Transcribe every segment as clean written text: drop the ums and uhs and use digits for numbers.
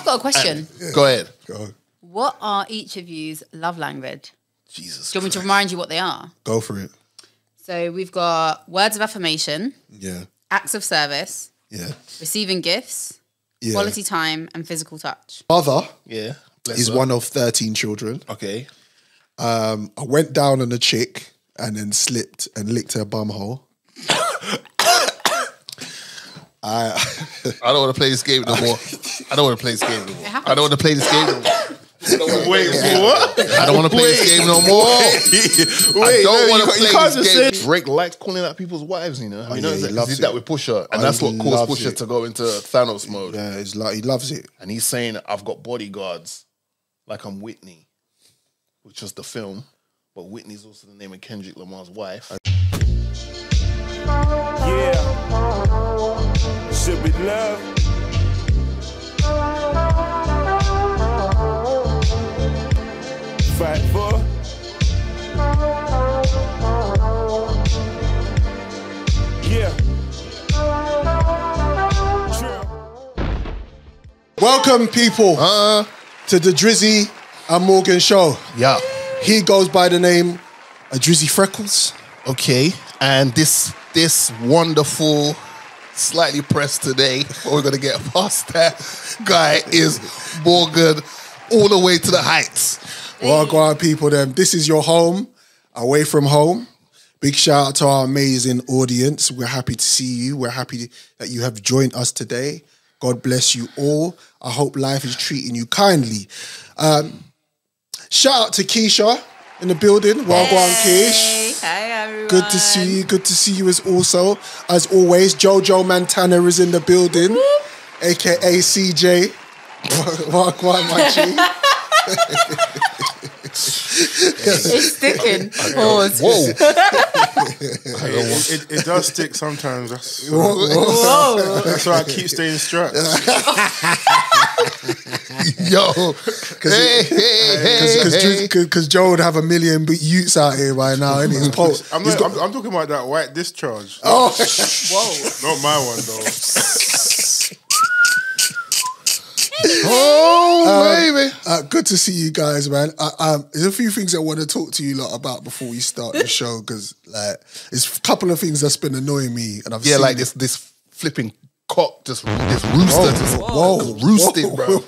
got a question. Go ahead. Go. What are each of you's love language? Jesus. Do you want me to remind you what they are? Go for it. So we've got words of affirmation, Yeah. acts of service, Yeah. receiving gifts, Yeah. quality time, and physical touch. Mother Yeah. is one of 13 children. Okay. I went down on a chick and then slipped and licked her bum hole. I don't want to play this game no more. I don't want to play this game no more. I don't want to play this game no more. Wait, what? I don't want to play this game no more. I don't want to play this game. Drake likes calling out people's wives, you know. Have you noticed that? He did that with Pusha, and that's what caused Pusha to go into Thanos mode. Yeah, it's like he loves it. And he's saying, I've got bodyguards like I'm Whitney, which was the film, but Whitney's also the name of Kendrick Lamar's wife. Yeah. Should be love. Fight for. Yeah. Welcome, people, to the Drizzy and Morgan show. Yeah. He goes by the name of Drizzy Freckles. Okay. And this wonderful, slightly pressed today, but we're going to get past that guy is Morgan all the way to the heights. Well, go on, people, then. This is your home, away from home. Big shout out to our amazing audience. We're happy to see you. We're happy that you have joined us today. God bless you all. I hope life is treating you kindly. Shout out to Kiesha in the building. Well done, Kish. Hey, everyone. Good to see you. Good to see you as always. Jojo Montana is in the building, aka CJ. Well done, my G. It's sticking. Pause. Whoa. It does stick sometimes. That's Whoa. that's why I keep staying strapped. Yo. Because Joe would have a million youths out here right now, and he's post. I'm talking about that white discharge. Oh, Whoa. Not my one though. Oh, baby. good to see you guys, man. There's a few things I want to talk to you lot about before we start the show, because like there's a couple of things that's been annoying me, and I've seen like this flipping cock, this rooster roosted, bro.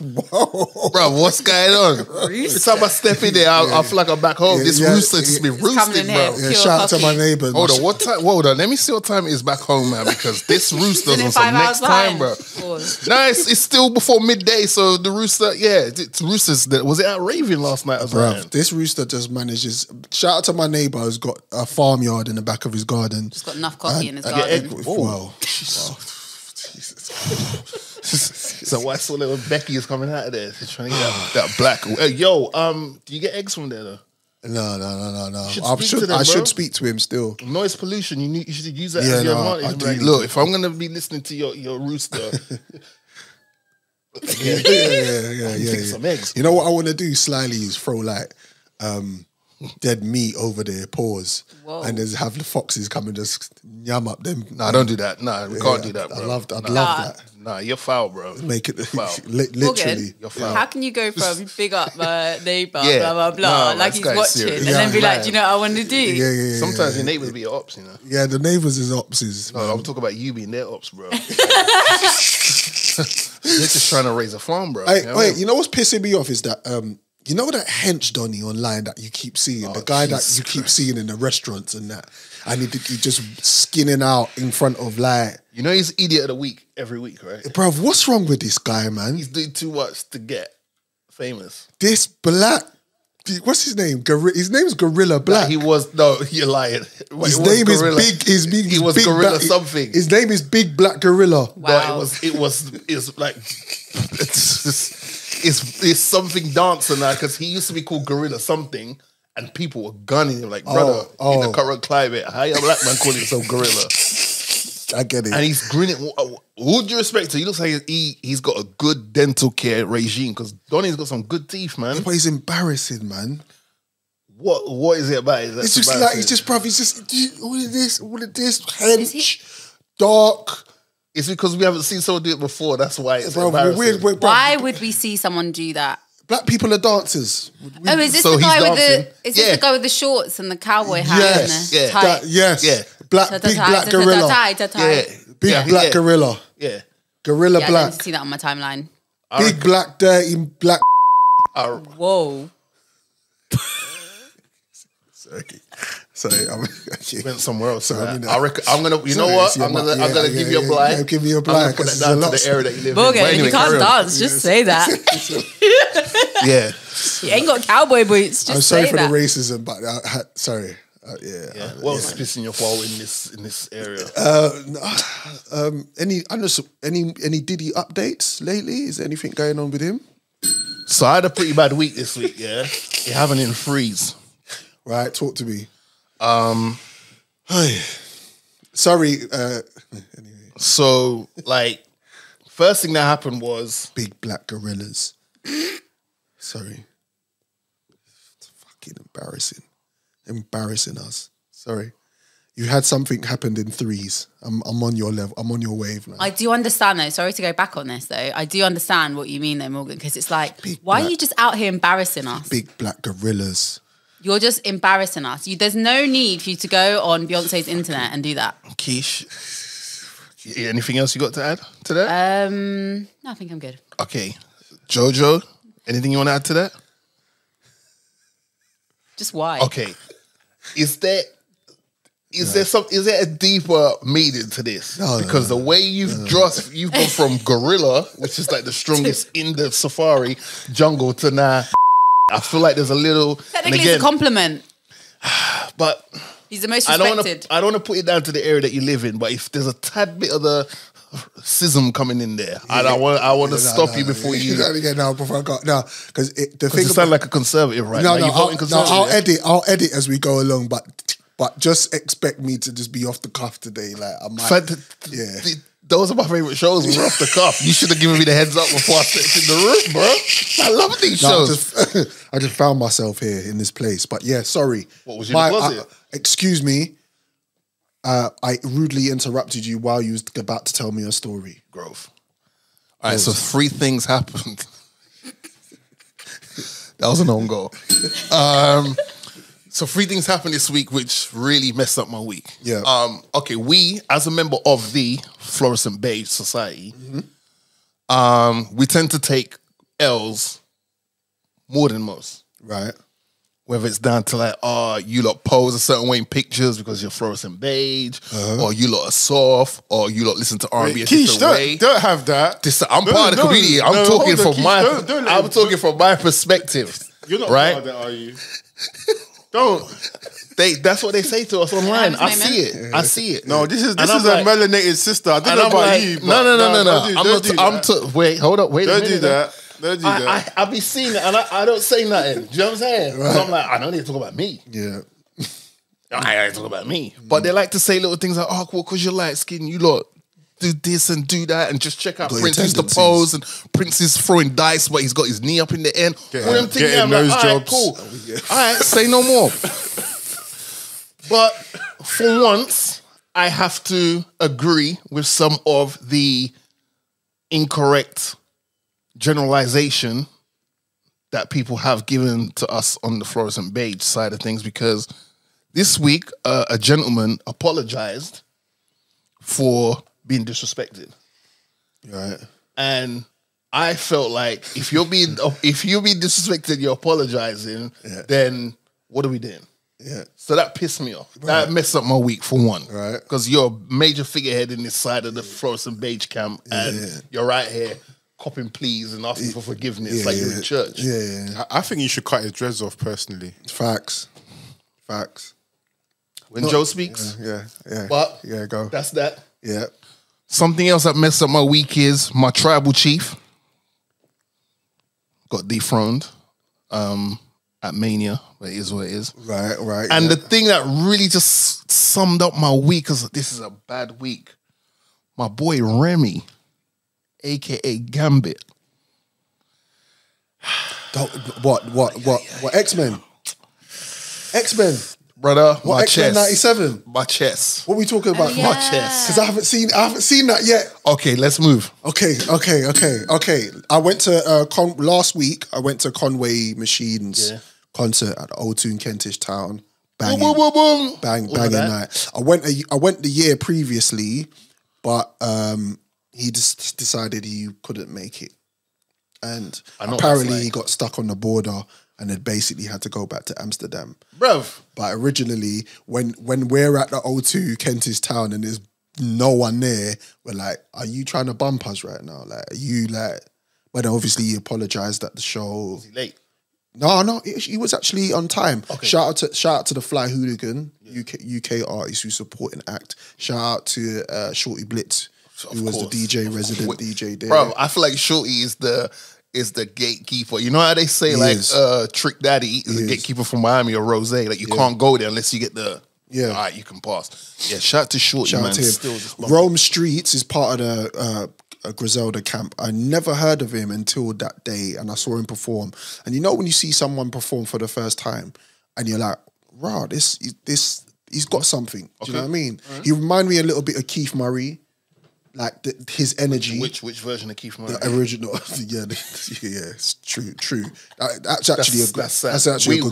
Bro, what's going on? Every time I step in there, I feel like I'm back home. This rooster just been roosted, bro. Yeah, shout out to my neighbours. Hold on, what time? Hold on, let me see what time it is back home, man, because this rooster's on some next time, bro. No, it's still before midday, so the rooster, it's roosters. Was it out raving last night as well? This rooster just manages. Shout out to my neighbour who's got a farmyard in the back of his garden. Just got enough coffee in his garden. Wow. So why saw little Becky is coming out of there? She's trying to get that black. Do you get eggs from there though? No. I should speak to him still. Noise pollution. You should use that as your advantage. Like, look, if I'm gonna be listening to your rooster, some eggs. You know what I want to do slyly is throw like dead meat over there, pause. Whoa. And then have the foxes come and just yum up them. Nah, don't do that. Nah, we can't do that, bro. I'd love that. Nah, you're foul, bro. Make it foul. literally. You're foul. How can you go from big up my neighbour, blah, blah, blah, No, like he's watching, serious. and then be like, do you know what I want to do? Yeah. Sometimes your neighbours be your ops, you know. Yeah, the neighbours is opses. No, I'm talking about you being their ops, bro. They're just trying to raise a farm, bro. Wait, you know what's pissing me off is that you know that hench Donny online that you keep seeing, the guy that you keep seeing in the restaurants and that, and he just skinning out in front of like, you know, he's idiot of the week every week, right? Bruv, what's wrong with this guy, man? He's doing too much to get famous. This black, what's his name? His name's Gorilla Black. You're lying. His name is Big. He was Big Gorilla Black, something. His name is Big Black Gorilla. Wow. No, it's like it's something dancer now, because he used to be called Gorilla something, and people were gunning him like, brother, in the current climate, how you a black man calling himself Gorilla? I get it. And he's grinning. All due respect to, he looks like he's got a good dental care regime, because Donnie's got some good teeth, man. But he's embarrassing, man. What is it about? It's just bruv, he's just all of this hench, dark, It's because we haven't seen someone do it before. That's why it's Bro, embarrassing. Why would we see someone do that? Black people are dancers. Oh, is this So the he's guy with dancing. the? Is this the guy with the shorts and the cowboy hat Yes, and the yeah. tie? Yes. Yeah. Big black gorilla. Yeah. Big black gorilla. Yeah. Gorilla Yeah, I black. didn't see that on my timeline. Big black dirty black. Whoa. Sorry, Went somewhere else. So, I mean, I reckon I'm gonna. You know sorry, what? see, I'm gonna give you a blind. Yeah, give me a I'm blind. gonna put that down to the area that you live in. Morgan, But if anyway, you can't carry on. dance, just say that. Yeah. You ain't got cowboy boots. Just I'm sorry say for that. the racism, but sorry. Yeah. What was pissing your fall in this area? Any Diddy updates lately? Is there anything going on with him? So I had a pretty bad week this week. Yeah, you having in freeze. Right, talk to me. Sorry. Anyway, So like, first thing that happened was big black gorillas. Sorry. It's fucking embarrassing us. Sorry. You had something happened in threes. I'm on your level. I'm on your wave now. I do understand though. Sorry to go back on this though. I do understand what you mean though, Morgan, because it's like, why are you just out here embarrassing us? Big black gorillas. You're just embarrassing us. There's no need for you to go on Beyonce's internet and do that. Keish. Anything else you got to add to that? No, I think I'm good. Okay, Jojo. Anything you want to add to that? Just why? Okay. Is there a deeper meaning to this? Because the way you've gone from gorilla, which is like the strongest in the safari jungle, to now, I feel like there's a little. Technically, it's a compliment. But he's the most respected. I don't want to put it down to the area that you live in, but if there's a tad bit of the schism coming in there, I want to stop you before you. Before I got because the thing. You sound like a conservative, right? I'll edit as we go along, but just expect me to just be off the cuff today. Like I might, those are my favorite shows. We're off the cuff. You should have given me the heads up before I stepped in the room, bro. I love these shows. I just found myself here in this place. But yeah, sorry. What was in the closet? Excuse me. I rudely interrupted you while you was about to tell me a story. Growth. All right, so 3 things happened. That was an own goal. So 3 things happened this week which really messed up my week. Yeah. Okay, we, as a member of the Fluorescent Beige Society, we tend to take L's more than most. Right. Whether it's down to like, you lot pose a certain way in pictures because you're fluorescent beige, or you lot are soft, or you lot listen to R&B a different way. Don't have that. I'm part of the community. I'm talking from my perspective. You're not right? part of that, are you? Don't. That's what they say to us online. I see it. I see it. No, this is like, a melanated sister. I don't know about you. No. Wait, hold up. Wait a minute. Don't do that. Don't do that. I be seeing it and I don't say nothing. Do you know what I'm saying? Right. So I'm like, I know they talk about me. Yeah. I ain't talk about me. But they like to say little things like, oh, well, because you're light skinned, you lot do this and do that and just check out Prince used to pose and Prince is throwing dice but he's got his knee up in the end. Getting those jobs. Right, cool. All right, say no more. But for once, I have to agree with some of the incorrect generalization that people have given to us on the fluorescent beige side of things, because this week a gentleman apologized for being disrespected. Right. And I felt like if you're being disrespected, you're apologizing, then what are we doing? Yeah. So that pissed me off. Right. That messed up my week for one. Right. Because you're a major figurehead in this side of the fluorescent beige camp, and you're right here copping pleas and asking for forgiveness like you're in church. Yeah. I think you should cut his dreads off personally. Facts. When Joe speaks. Yeah. But go. that's that. Yeah. Something else that messed up my week is my tribal chief got dethroned at Mania, but it is what it is. Right. And the thing that really just summed up my week, because this is a bad week, my boy Remy, a.k.a. Gambit. What? X-Men? Brother, What, my X-Men chest. 97? My chest. What are we talking about? yeah. My chest. Because I haven't seen that yet. Okay, let's move. Okay. I went to last week. I went to Conway Machine's concert at the O2 in Kentish Town. Banging, Boom, boom, boom, boom. banging night. I went the year previously, but he just decided he couldn't make it, and apparently he got stuck on the border and had basically had to go back to Amsterdam. Bruv. But originally, when we're at the O2 Kentish Town and there's no one there, we're like, "Are you trying to bump us right now? Like, are you like?" But then obviously he apologized at the show. Was he late? No, he was actually on time. Okay. Shout out to the Fly Hooligan, UK artist who's supporting act. Shout out to Shorty Blitz, who was the DJ, resident DJ there. Bro, I feel like Shorty is the gatekeeper. You know how they say Trick Daddy is a gatekeeper from Miami or Rose. Like you can't go there unless you get the all right, you can pass. Yeah, shout out to Shorty, man. Still Rome Streets is part of the Griselda camp. I never heard of him until that day, and I saw him perform. And you know when you see someone perform for the first time, and you're like, "Wow, this he's got something." Do you know what I mean? Right. He reminded me a little bit of Keith Murray, like his energy. Which version of Keith Murray? The original. yeah, it's true. That's actually a good question.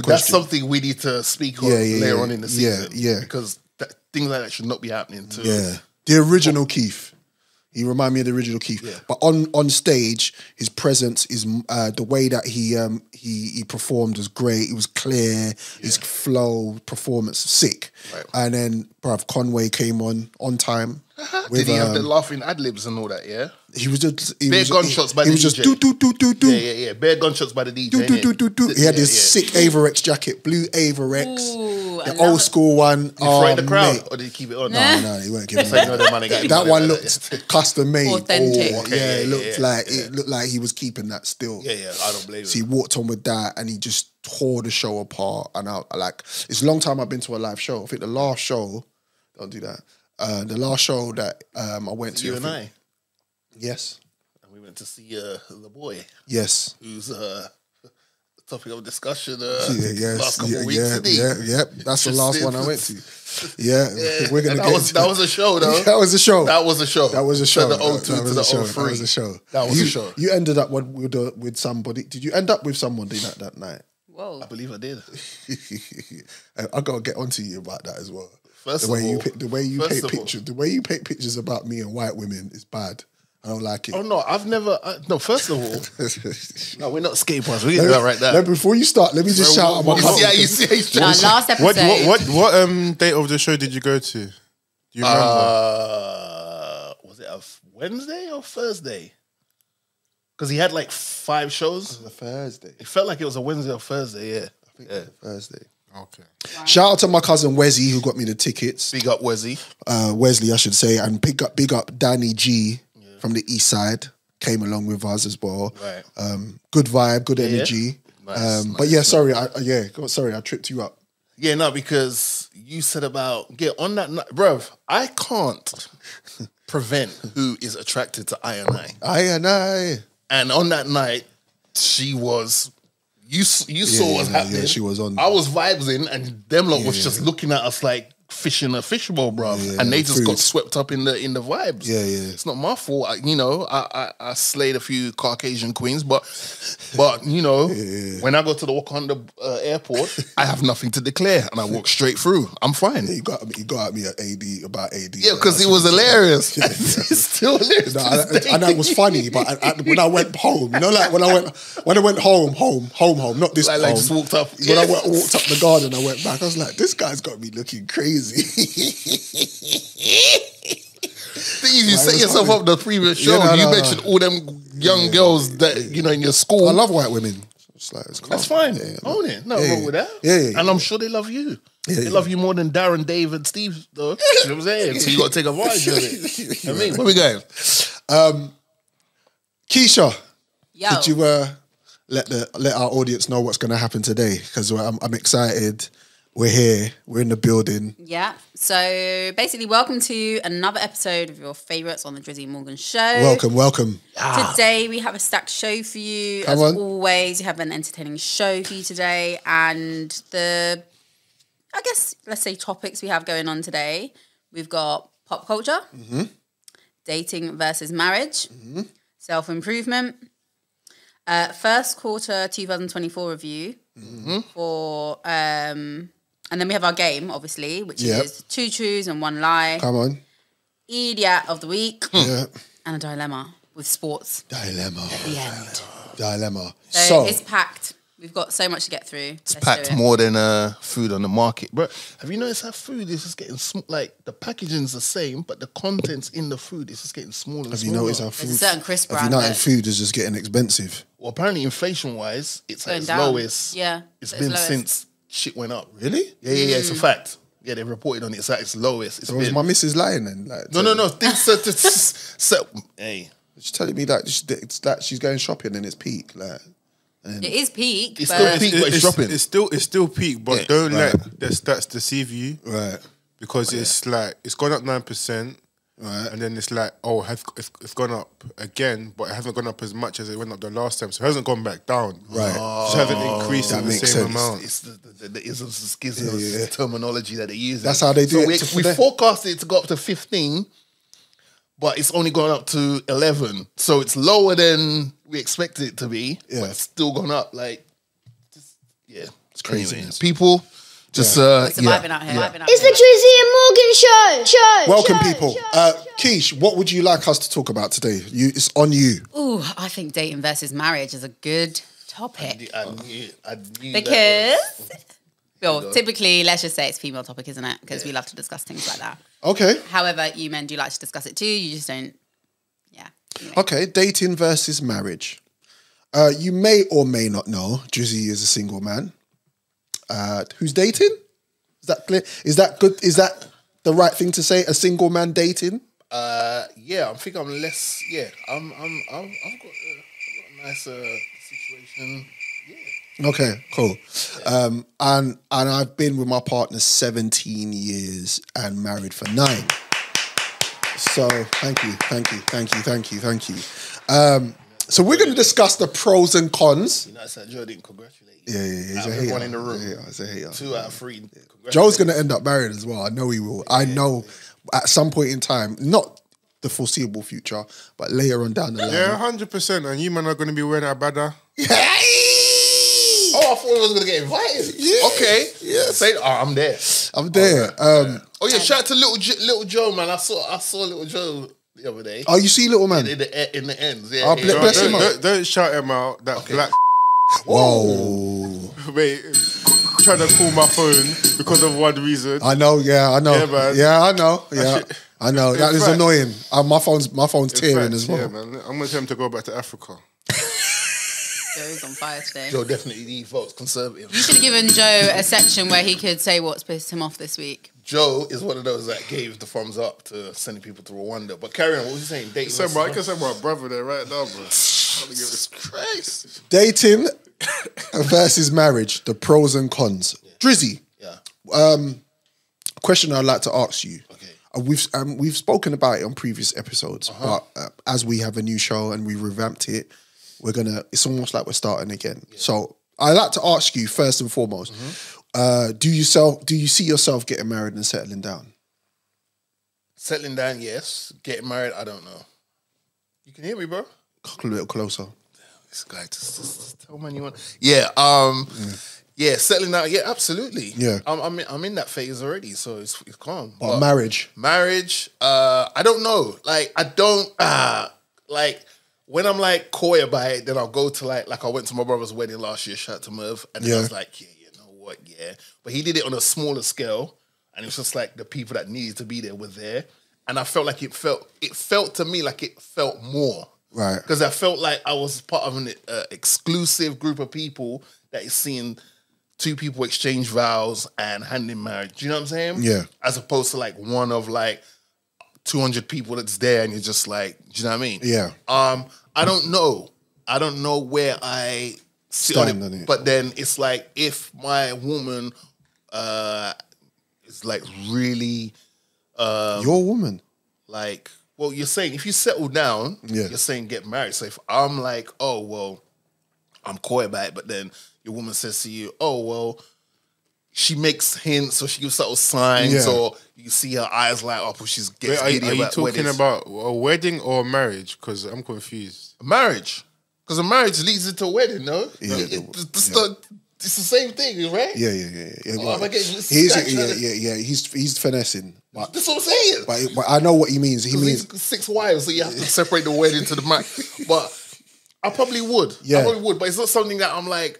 That's something we need to speak on later on in the season. Yeah, because things like that should not be happening too. Yeah, the original Keith. He reminded me of the original Keith. Yeah. But on stage, his presence is the way that he performed was great. It was clear. His flow, performance, sick. Right. And then, bruv, Conway came on time. Did he have the laughing ad-libs and all that, yeah? He was just... Bare gunshots by the DJ. He was just do. Yeah. Bare gunshots by the DJ. Do. He had this sick Averex jacket, blue Averex. Ooh, the old school one. Did he frighten the crowd? Mate. Or did he keep it on? No, he weren't giving it. That one looked custom made. Authentic. It looked like he was keeping that still. Yeah, I don't blame him. So he walked on with that and he just tore the show apart. And I like, it's a long time I've been to a live show. I think the last show, don't do that. The last show that I went to. You and I? Yes. And we went to see the boy. Yes. Who's the topic of discussion last couple of weeks. Yeah. That's the last one I went to. Yeah. We're gonna that was a show though. That was a show. That was a show. That was a show. The 02 to the 03. That was a show. That was a show. You ended up with somebody. Did you end up with somebody that night? Whoa. I believe I did. I gotta get onto you about that as well. The way you paint pictures about me and white women is bad. I don't like it. Oh no, I've never. No, first of all, no, we're not skateboards. We can do that right there. Before you start, let me just shout out my cousin. Yeah, you see, last episode. What date of the show did you go to? Do you remember? Was it a Wednesday or Thursday? Because he had like 5 shows. It was a Thursday. It felt like it was a Wednesday or Thursday. Yeah, I think it was a Thursday. Okay. Wow. Shout out to my cousin Wesley who got me the tickets. Big up Wesley. Wesley, I should say, and big up Danny G from the East Side. Came along with us as well. Right. Good vibe, good energy. Nice, but yeah, sorry, I tripped you up. Yeah, no, because you said about on that night, bruv. I can't prevent who is attracted to I and I. And on that night, she was. You saw what's happening. Yeah, she was on. I was vibing, and them lot was just looking at us like fish in a fishbowl, bro. And they just got swept up in the vibes. Yeah. It's not my fault. I slayed a few Caucasian queens, but when I go to the Wakanda airport, I have nothing to declare, and I walk straight through. I'm fine. Yeah, you got at me at AD about AD. Yeah, because it was hilarious. It's still hilarious. And that was funny. But when I went home, like when I went home, not this like home. Just walked up. When I walked up the garden, I went back. I was like, this guy's got me looking crazy. You set yourself up the previous show. You mentioned all them young girls that in your school. I love white women. It's that's fine. Own it. No wrong with that. Yeah. And I'm sure they love you. They love you more than Darren, Dave, and Steve, though. You know what I'm saying? So you got to take advantage of it. You know what I mean? Where we going? Kiesha, Yo. did you let our audience know what's going to happen today? Because I'm excited. We're here. We're in the building. Yeah. So basically, welcome to another episode of your favourites on the Drizzy Morgan Show. Welcome. Today we have a stacked show for you. As always, we have an entertaining show for you today. And the I guess, let's say topics we have going on today. We've got pop culture, dating versus marriage, self-improvement, first quarter 2024 review for, and then we have our game, obviously, which is 2 truths and 1 lie. Come on. Idyat of the week. Yeah. And a dilemma with sports. Dilemma. At the end. Dilemma. So it's packed. We've got so much to get through. It's packed more than food on the market. But have you noticed how food is just getting like the packaging's the same, but the contents in the food is just getting smaller and Have smaller. you noticed how food? There's a certain crisp Have you brand noticed food is just getting expensive? Well, apparently inflation-wise, it's at going its down. lowest. Yeah, It's it's been lowest. since shit went up. Really? Yeah, it's a fact. Yeah, they reported on it. It's at its lowest. It's So was been. my missus lying then? Like, No. Things so, hey, She's telling me that it's that she's going shopping and it's peak. Like, It is peak. It's but still peak, but it's dropping. It's still peak, but Yeah, don't right. let the stats deceive you. right, Because it's like it's gone up 9%, right. and then it's like it's gone up again, but it hasn't gone up as much as it went up the last time, so it hasn't gone back down. Right. It just hasn't increased That in the makes same sense. amount. it's the isms and schisms terminology that they use. That's how they do so it We today. forecasted it to go up to 15, but it's only gone up to 11. So it's lower than we expected it to be, Yeah. but it's still gone up. Like, it's crazy. Anyway, people just surviving out here. It's the Drizzy and Morgan show. Welcome, people. Keish, what would you like us to talk about today? It's on you. Ooh, I think dating versus marriage is a good topic. I knew Because, well, typically, let's just say it's a female topic, isn't it? Because we love to discuss things like that. Okay. However, you men do like to discuss it too. You just don't, Anyway. Okay, dating versus marriage. You may or may not know, Drizzy is a single man. Who's dating? Is that clear? Is that good? Is that the right thing to say? A single man dating? Yeah, I think I'm less. Yeah, I've got a nice situation. Yeah. Okay, cool. And I've been with my partner 17 years and married for 9. So thank you. So we're going to discuss the pros and cons. You know, it's like Joe didn't congratulate you. Yeah, he's Out a of hater. everyone in the room. Yeah, he's a hater. 2 out of 3. Joe's going to end up married as well. I know he will. I know at some point in time, not the foreseeable future, but later on down the line. Yeah, 100%. And you man are going to be wearing a bada. Oh, I thought he was going to get invited. Yeah. Okay. Yeah. Say, I'm there. I'm there. Oh yeah, shout out to little Joe, man. I saw little Joe the other day. Oh, you see, little man? In the ends. Yeah. Oh, bless him up. Don't shout him out. That black. Whoa. Wait, trying to call my phone because of one reason. I know, Yeah, man. Yeah, I know. Yeah. shit- I know. That is fact- annoying. My phone's tearing as well. Yeah, man. I'm going to tell him to go back to Africa. Joe's on fire today. Joe definitely needs votes conservative. You should have given Joe a section where he could say what's pissed him off this week. Joe is one of those that gave the thumbs up to sending people to Rwanda. But carry on, what was you saying? Dating I can send my brother there right now, bro. Jesus Christ. Dating versus marriage, the pros and cons. Drizzy, Yeah. question I'd like to ask you. Okay. We've spoken about it on previous episodes, but as we have a new show and we revamped it, it's almost like we're starting again. Yeah. So I'd like to ask you first and foremost, do you see yourself getting married and settling down? Settling down, yes. Getting married, I don't know. You can hear me, bro? A little closer. This guy just tell man you want. Yeah, yeah, settling down, yeah, absolutely. Yeah. I'm in that phase already, so it's calm. But marriage? Marriage, I don't know. Like, I don't like when I'm like coy about it, then I'll go to like I went to my brother's wedding last year, shout out to Merv, and then I was like, yeah, you know what, yeah. But he did it on a smaller scale, and it was just like the people that needed to be there were there. And I felt like it felt to me like it felt more. Right. Because I felt like I was part of an exclusive group of people that is seeing 2 people exchange vows and hand in marriage. Do you know what I'm saying? Yeah. As opposed to like one of like 200 people that's there and you're just like, do you know what I mean? Yeah. I don't know. I don't know where I sit Stand on on it. it. But then it's like if my woman is like really Your woman. like, well, you're saying if you settle down, Yeah. you're saying get married. So if I'm like, oh, well, I'm coy about it, but then your woman says to you, oh, well, she makes hints or she gives subtle signs or you see her eyes light up or she's gets Wait, giddy are you about talking weddings. about a wedding or a marriage? Because I'm confused. A marriage? Because a marriage leads into a wedding, no? Yeah, It's the same thing, right? Yeah. Oh, am I getting this He's finessing. But, that's what I'm saying. But I know what he means. He means he's 6 wives, so you have to separate the wedding to the marriage. But I probably would. Yeah. I probably would, but it's not something that I'm like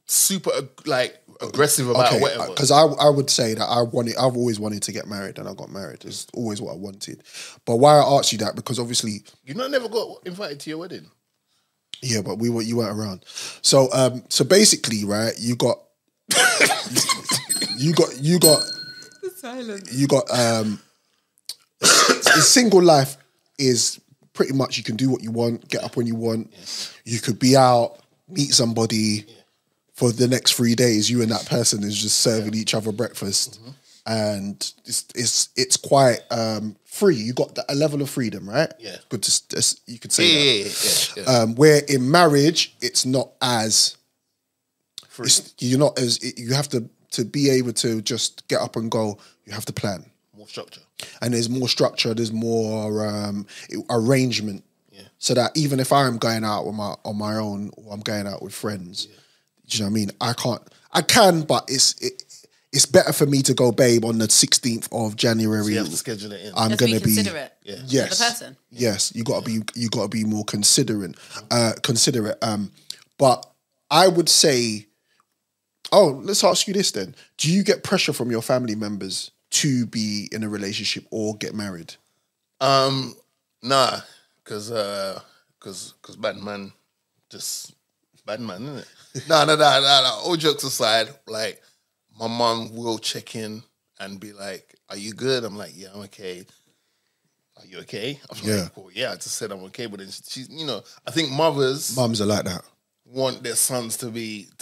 super like aggressive about or whatever. Because I would say that I've always wanted to get married and I got married. It's always what I wanted. But why I asked you that, because obviously You never got invited to your wedding. yeah, but you weren't around. So basically, right, you got Silence. single life is pretty much you can do what you want, get up when you want. You could be out, meet somebody for the next 3 days. You and that person is just serving each other breakfast, and it's quite free. You got a level of freedom, right? Yeah, good to you could say that. Yeah. Where in marriage, it's not as Free. you're not as you have to be able to just get up and go. You have to plan. More structure. And there's more structure, there's more arrangement. Yeah. So that even if I'm going out on my own or I'm going out with friends, do you know what I mean? I can, but it's better for me to go, babe, on the 16th of January. So you have to schedule it in. I'm Just gonna be considerate. Yes. The person. Yes, you gotta be more considerate. But I would say, let's ask you this then. Do you get pressure from your family members to be in a relationship or get married? Nah, because bad man, isn't it? No. All jokes aside, like my mom will check in and be like, "Are you good?" I'm like, "Yeah, I'm okay." Are you okay? I'm like, well, yeah, I just said I'm okay, but then she's, I think mothers Mums are like that. Want their sons to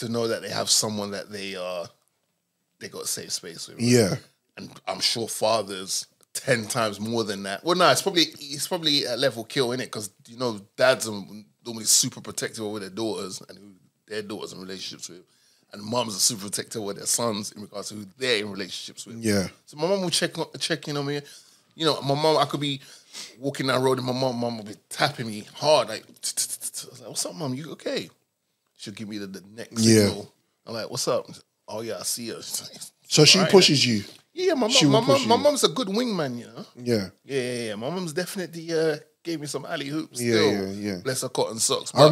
know that they have someone that they got a safe space with. Yeah. And I'm sure fathers 10 times more than that. Well, no, it's probably a level kill, innit? Because dads are normally super protective over their daughters and who their daughters in relationships with, and mums are super protective over their sons in regards to who they're in relationships with. Yeah. So my mum will check in on me. My mum, I could be walking down the road and my mum will be tapping me hard, like, I was like, "What's up, mum? You okay?" She'll give me the next signal. I'm like, "What's up?" "Oh yeah, I see her." So she pushes you. Yeah, my mum's a good wingman, Yeah. Yeah. My mum's definitely gave me some alley hoops. Yeah. Bless her cotton socks. I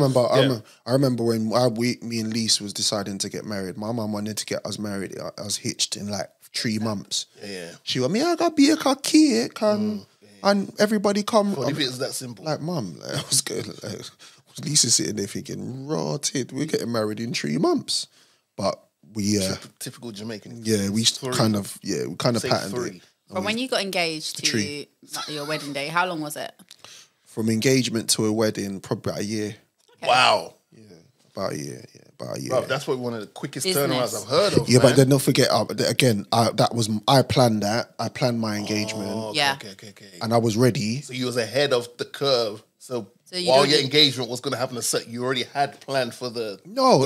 remember when me and Lise was deciding to get married. My mum wanted to get us married. I was hitched in like 3 months. Yeah. She went, I got be a key, and everybody come. What if it's that simple? Like, mum, I was good. Lisa sitting there thinking, rotted, we're getting married in 3 months. But we typical Jamaican. Yeah, we kind of patterned 3. it. From when you got engaged to your wedding day, how long was it? From engagement to a wedding, probably about a year. Okay. Wow. Yeah, about a year. Bro, that's probably one of the quickest turnarounds I've heard of. Yeah, man. But then don't forget, again, I planned that. I planned my engagement. Okay. And I was ready. So you was ahead of the curve. So while your engagement was going to happen, you already had planned for the. No,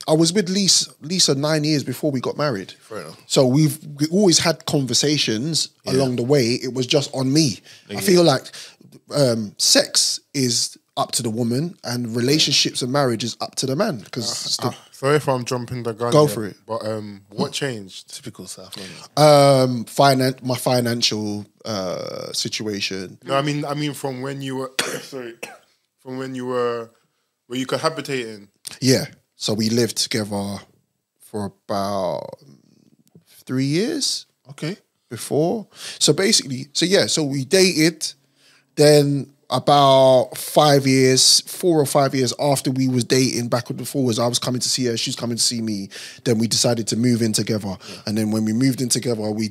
I was with Lisa 9 years before we got married. Fair enough. So we always had conversations along the way. It was just on me. Yeah. I feel like sex is up to the woman and relationships and marriage is up to the man. Sorry if I'm jumping the gun. Go for it. But what changed? Typical South London. My financial situation. No, I mean from when you were were you cohabitating? Yeah. So we lived together for about 3 years. Okay. Before. So basically, so we dated, then about 4 or 5 years after we was dating backwards and forwards, I was coming to see her, she was coming to see me. Then we decided to move in together. Yeah. And then when we moved in together, we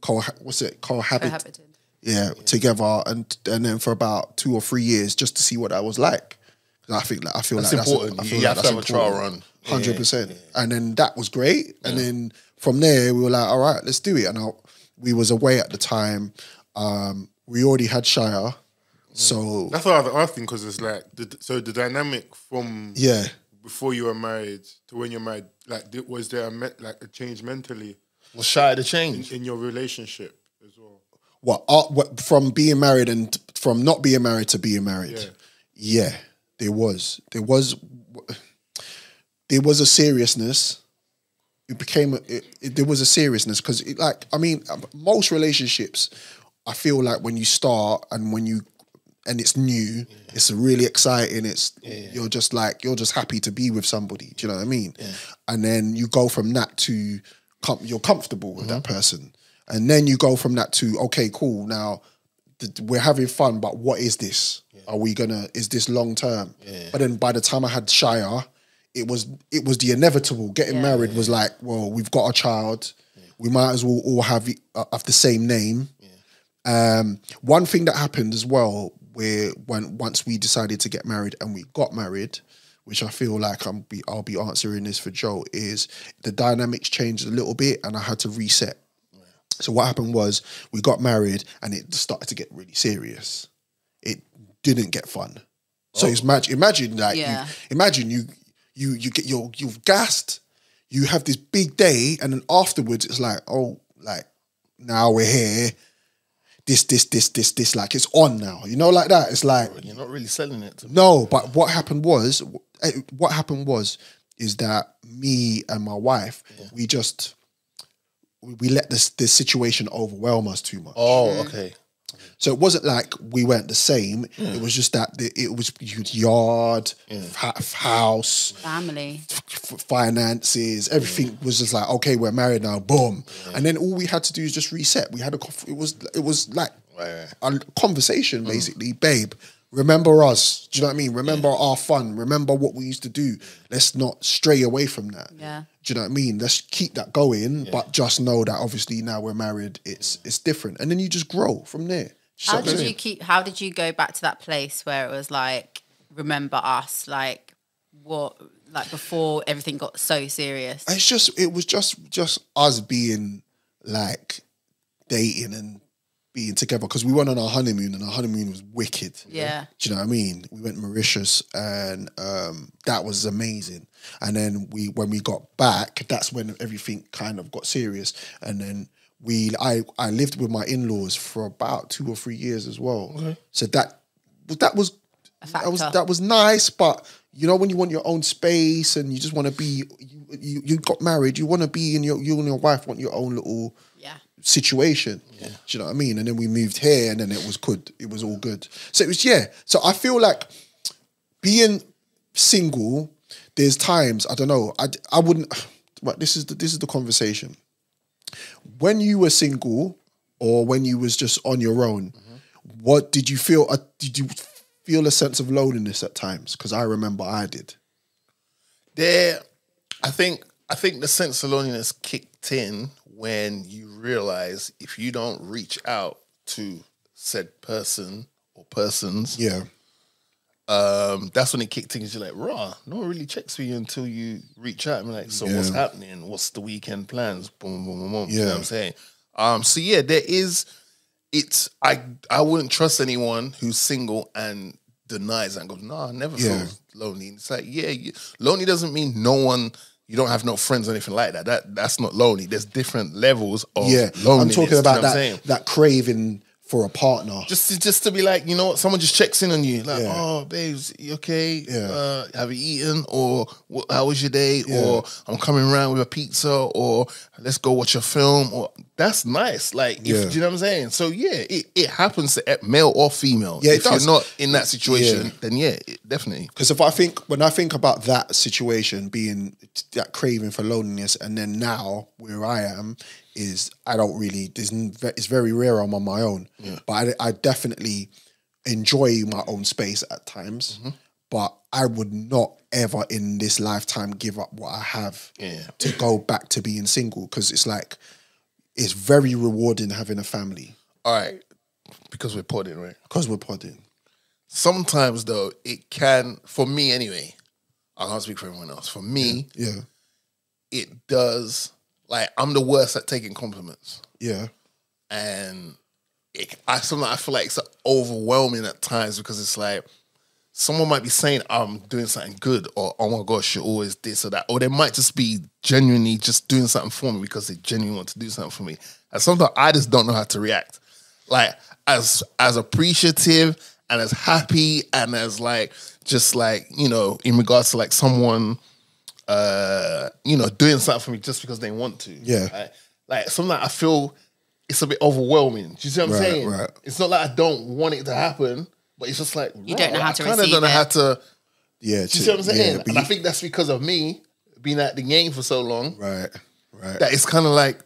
cohabited. Yeah, together, and then for about 2 or 3 years just to see what that was like. I feel like that's important. You have to have a trial run. 100%. And then that was great. And then from there we were like, all right, let's do it. And we was away at the time. We already had Shire. So that's what I was asking, because it's like the dynamic from before you were married to when you're married? Like, was there a change mentally? Was shy to change in your relationship as well? What from being married and from not being married to being married? Yeah, there was a seriousness. There was a seriousness because, most relationships, I feel like when you start and it's new, it's really exciting. You're just happy to be with somebody. Do you know what I mean? Yeah. And then you go from that to you're comfortable with that person, and then you go from that to okay, cool. Now we're having fun, but what is this? Yeah. Is this long term? Yeah. But then by the time I had Shia, it was the inevitable. Getting married was like, well, we've got a child. Yeah. We might as well all have the same name. Yeah. One thing that happened as well, once we decided to get married and we got married, which I feel like I'll be answering this for Joe, is the dynamics changed a little bit and I had to reset. Yeah. So what happened was we got married and it started to get really serious. It didn't get fun. So imagine you're gassed, you have this big day, and then afterwards it's like, now we're here. This, like it's on now. You know, like that. It's like you're not really selling it to me. No, but what happened was that me and my wife, we let this situation overwhelm us too much. Oh, okay. So it wasn't like we weren't the same. It was just that it was yard, house, family, finances. Everything was just like, okay, we're married now. Boom, and then all we had to do is just reset. We had it was like a conversation basically, babe. Remember us. Do you know what I mean? Remember our fun. Remember what we used to do. Let's not stray away from that. Yeah. Do you know what I mean? Let's keep that going, but just know that obviously now we're married, it's different. And then you just grow from there. How did you go back to that place where it was like, remember us? Like what, like before everything got so serious? It was just us being like dating and being together, because we went on our honeymoon and our honeymoon was wicked. Yeah. Do you know what I mean? We went Mauritius and that was amazing. And then when we got back, that's when everything kind of got serious. And then I lived with my in-laws for about 2 or 3 years as well. Okay. So that was nice, but you know when you want your own space and you just want to be, you got married, you want to be you and your wife want your own little situation. Yeah. Do you know what I mean? And then we moved here and then it was good. It was all good. So it was, So I feel like being single, there's times, I don't know, I wouldn't, but this is the conversation. When you were single or when you was just on your own, what did you feel? Did you feel a sense of loneliness at times? Because I remember I did. I think the sense of loneliness kicked in when you realize if you don't reach out to said person or persons, that's when it kicked in. Because you're like, no one really checks for you until you reach out and be like, so what's happening? What's the weekend plans? Boom, boom, boom, boom. You know what I'm saying? So there is. I wouldn't trust anyone who's single and denies that and goes, no, I never feel lonely. It's like, lonely doesn't mean no one. You don't have no friends or anything like that. That's not lonely. There's different levels of loneliness. I'm talking about that craving for a partner. Just to be like, you know what, someone just checks in on you. Like, oh, babes, you okay? Yeah. Have you eaten? Or how was your day? Yeah. Or I'm coming around with a pizza, or let's go watch a film. Or that's nice. Like, do you know what I'm saying? So it happens to male or female. Yeah, if you're not in that situation, then definitely. Because when I think about that situation being that craving for loneliness, and then now where I am is I don't really. It's very rare I'm on my own, but I definitely enjoy my own space at times. Mm-hmm. But I would not ever in this lifetime give up what I have to go back to being single, because it's like it's very rewarding having a family. All right, because we're podding, right? Because we're podding. Sometimes though, it can, for me anyway. I can't speak for everyone else. For me, it does. Like, I'm the worst at taking compliments. Yeah. And sometimes I feel like it's overwhelming at times, because it's like, someone might be saying I'm doing something good, or oh my gosh, you're always this or that, or they might just be genuinely just doing something for me because they genuinely want to do something for me. And sometimes I just don't know how to react. Like as appreciative and as happy and as like just like, you know, in regards to like someone you know, doing something for me just because they want to. Yeah. Right? Like sometimes I feel it's a bit overwhelming. Do you see what I'm saying? Right. It's not like I don't want it to happen, but it's just like You don't know how to I kind of receive don't know it. how to. Yeah. Do you see what I'm saying? Yeah, And I think that's because of me being at the game for so long. right. That it's kind of like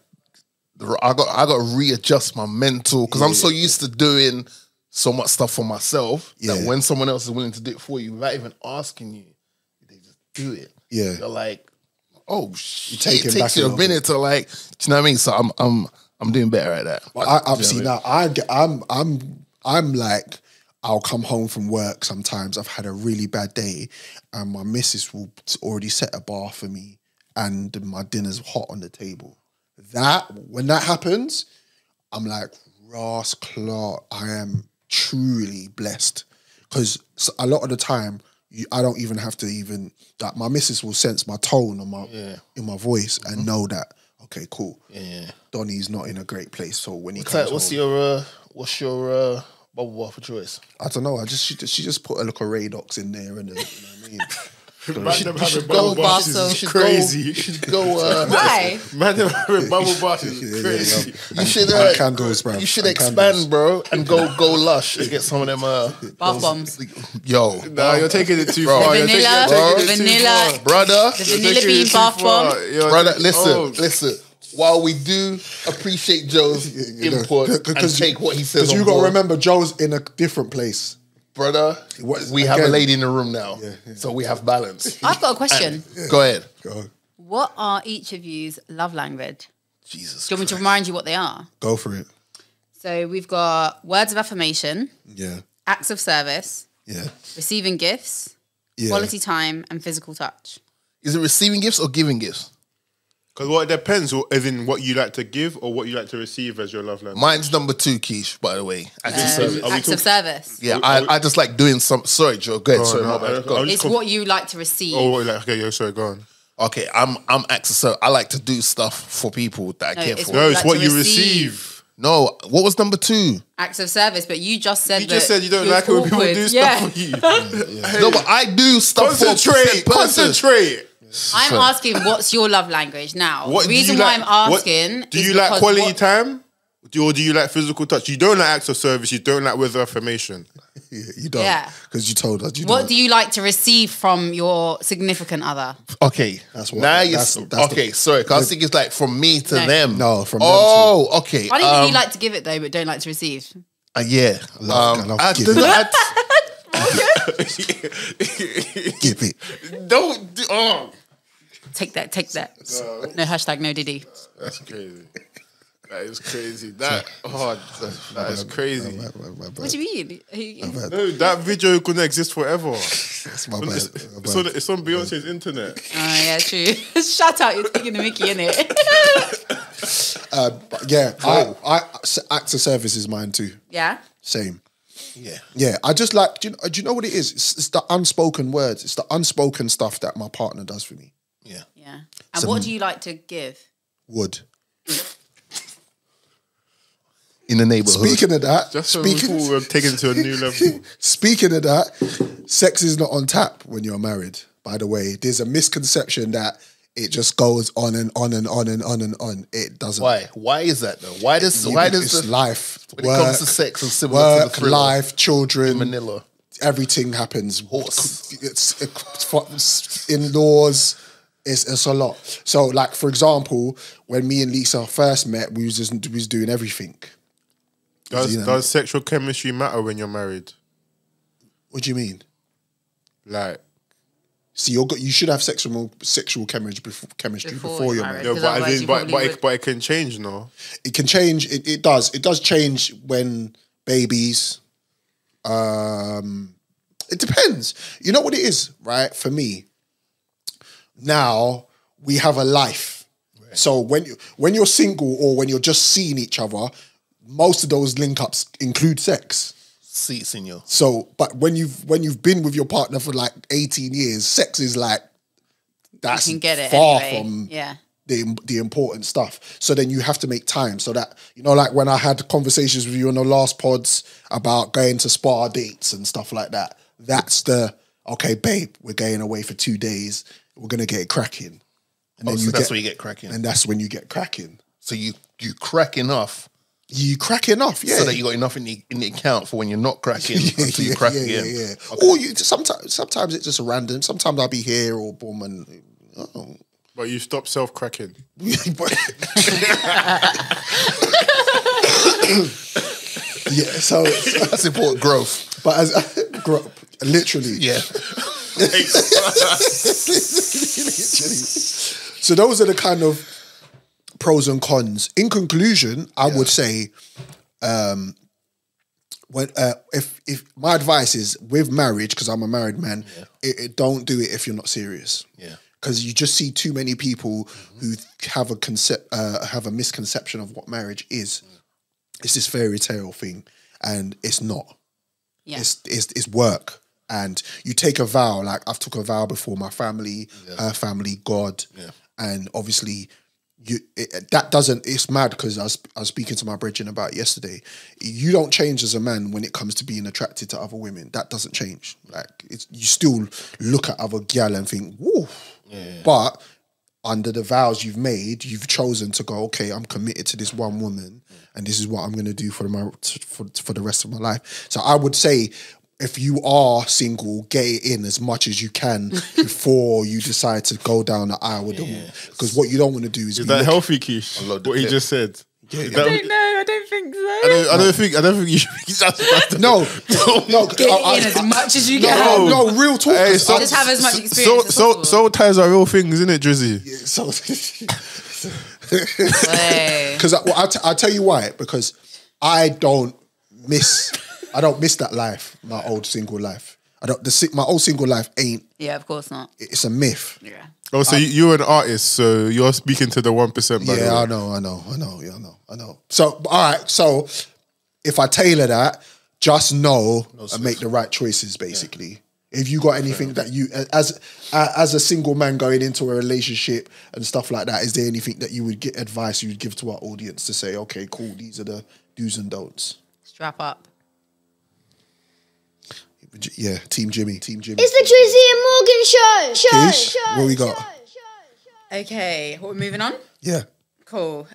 I got to readjust my mental because I'm so used to doing so much stuff for myself that when someone else is willing to do it for you without even asking you, they just do it. Yeah. You're like, oh shit, take it it takes back you a a minute to like, do you know what I mean? So I'm doing better at that. But I've seen now. I'm like, I'll come home from work sometimes. I've had a really bad day, and my missus will already set a bar for me, and my dinner's hot on the table. When that happens, I'm like, Ross Clark, I am truly blessed, because a lot of the time I don't even have to like my missus will sense my tone in my voice and know that. Okay, cool. Yeah. Donnie's not in a great place, so when he comes home, what's your bubble bath of choice? I don't know. She just put a little Radox in there, and you know what I mean. Man, them having Bubble bubble bath baths so is crazy. You should go. Why? Man, them having bubble baths is crazy. You should And candles, bro. You should And expand, candles. bro, and go Lush and get some of them. Bath bombs. Yo, Nah, you're taking it too Bro. far. The You're vanilla, taking it too vanilla, far. brother, the vanilla taking it bean too bath far. bomb. You're brother. taking- Listen. While we do appreciate Joe's input and take what he says, because you got to remember, Joe's in a different place. brother, we have a again- lady in the room now, so we have balance. I've got a question. Go ahead. What are each of you's love language? Jesus. Do you want me to remind you what they are? Go for it. So we've got words of affirmation, Yeah. acts of service, Yeah. receiving gifts, Yeah. quality time, and physical touch. Is it receiving gifts or giving gifts? Because it depends, as in what you like to give or what you like to receive as your love language. Mine's number 2, Keish, by the way. Acts of service. Are we Acts of service. Yeah, I just like doing some. Sorry, Joe. Go ahead. Sorry, no, my bad. Go I on. was- It's what you like to receive. Oh, like, okay, yeah, sorry, go on. Okay, I'm acts of service. I like to do stuff for people that I care it's for. No, it's like what to you receive. receive. No, what was number 2? Acts of service, but you just said You just that said you don't you're like it when people awkward. do Yeah. stuff for you. No, but I do stuff for Concentrate, a person. concentrate. I'm asking, what's your love language now? What The do you reason why like- I'm what- asking do is you like because quality what- time? Or do you like physical touch? You don't like acts of service. You don't like words of affirmation. Yeah, you don't. Yeah. Because you told us. You What don't. do you like to receive from your significant other? Okay, That's what- now you. that's Okay, sorry. Cause I think it's like from me to No. them. No, from them Oh, okay. I didn't think you like to give it though, but don't like to receive. Yeah. I love I giving. don't know, Give it. don't do. Oh. Take that. No hashtag no Diddy. That's crazy. That is crazy. That is crazy. What do you mean? No, that video couldn't exist forever. That's my bad. It's on Beyonce's internet. Oh yeah, true. Shout out, you're taking the Mickey, innit? But yeah, acts of service is mine too. Yeah. Same. Yeah. Yeah, I just like. Do you know what it is? It's the unspoken words. It's the unspoken stuff that my partner does for me. Yeah. Yeah. And what do you like to give? Wood. In the neighborhood. Speaking of that, Just so we're taken to a new level. speaking of that, sex is not on tap when you're married. By the way, there's a misconception that it just goes on and on and on and on and on. It doesn't. Why? Why is that though? Why does it's life? when it comes to sex and similar to work, the thriller, life, children, Manila? everything happens. Horse. It's in-laws. It's a lot. So, like for example, when me and Lisa first met, we was doing everything. Does sexual chemistry matter when you're married? What do you mean? Like, See, you should have sexual chemistry before you're married. no, Because but, otherwise you probably would. but it can change, no? It can change. It does. It does change when babies. It depends. You know what it is, right? For me, now we have a life. Right. So when you're single or when you're just seeing each other, most of those link ups include sex. seats in you. So, but when you've been with your partner for like 18 years, sex is like that's You can get it far anyway. from Yeah. the important stuff. So then you have to make time. So that, you know, like when I had conversations with you on the last pods about going to spa dates and stuff like that, that's the, okay, babe, we're going away for 2 days. We're going to get it cracking. And then So that's where you get cracking. And that's when you get cracking. So you crack enough. You crack enough, yeah. So that you got enough in the account for when you're not cracking until you crack again. Yeah. Okay. Or you sometimes it's just random. Sometimes I'll be here or boom and But you stop self-cracking. yeah, so That's important growth. but as literally. Yeah. Literally. So those are the kind of pros and cons. In conclusion, I would say, if my advice is with marriage, because I'm a married man, don't do it if you're not serious. Yeah. Because you just see too many people who have a misconception of what marriage is. It's this fairy tale thing, and it's not. Yeah. It's work. And you take a vow, like I've took a vow before my family, her family, God, and obviously it's mad because I was speaking to my brethren about it yesterday. You don't change as a man when it comes to being attracted to other women. That doesn't change. Like you still look at other gal and think, whoa. But under the vows you've made, you've chosen to go, okay, I'm committed to this one woman and this is what I'm going to do for the rest of my life. So I would say, if you are single, get it in as much as you can before you decide to go down the aisle with the woman. Because what you don't want to do is that healthy, Kish? What he just said. I don't know. I don't think so. I don't think you should be just No. Get in as much as you can. No, real talk. Hey, Just have as much experience as possible. Soul ties are real things, isn't it, Drizzy? Because I'll tell you why. Because I don't miss that life, my old single life. My old single life ain't. Yeah, of course not. It's a myth. Yeah. Oh, so you're an artist, so you're speaking to the 1%. By the way. I know. So, all right. So, if I tailor that, just know and make the right choices. Basically, if you got anything that you, as a single man going into a relationship and stuff like that, is there anything that you would get advice you would give to our audience to say, okay, cool, these are the do's and don'ts? Strap up. Yeah, Team Jimmy. It's the Drizzy and Morgan show. Kish, what we got? Okay, what we're moving on? Yeah. Cool.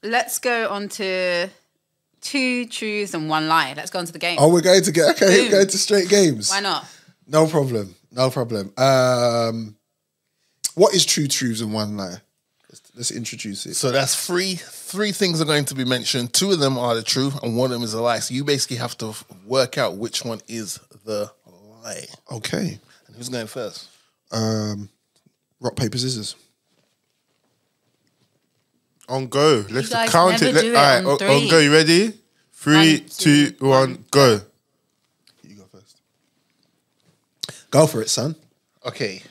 Let's go on to 2 truths and 1 lie. Let's go on to the game. Oh, we're going to we're going to straight games. Why not? No problem. What is 2 truths and 1 lie? Let's introduce it. So that's three things are going to be mentioned. 2 of them are the truth and 1 of them is a lie. So you basically have to work out which one is the lie. Okay. And who's going first? Rock, paper, scissors. On go. Let's guys count never it. do it All right, on 3. on go. You ready? 3, 2, 1, go. You go first. Go for it, son. Okay.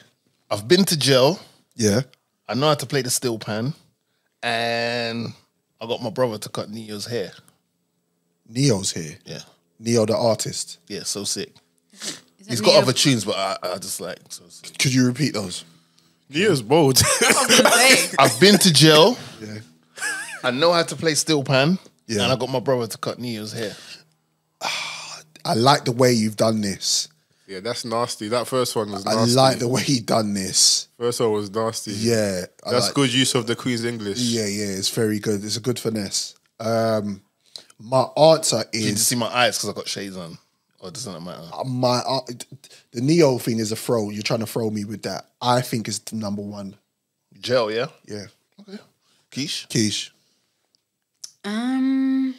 I've been to jail. Yeah. I know how to play the steel pan. And I got my brother to cut Neo's hair. Neo's here. Yeah. Neo the artist. Yeah, so sick. Is it He's got Neo? other tunes, but I just like so sick. Could you repeat those? Neo's bold. I've been to jail. Yeah. I know how to play steel pan. Yeah. And I got my brother to cut Neo's hair. I like the way you've done this. Yeah, that's nasty. That first one was I nasty. like the way you done this. First one was nasty. Yeah. I That's like- good use of the Queen's English. Yeah, it's very good. It's a good finesse. My answer Did you is see my eyes because I got shades on? Or doesn't it matter? the Neo thing is a throw. You're trying to throw me with that. I think it's the number 1. Jail, yeah? Yeah. Okay. Kish? Kish. I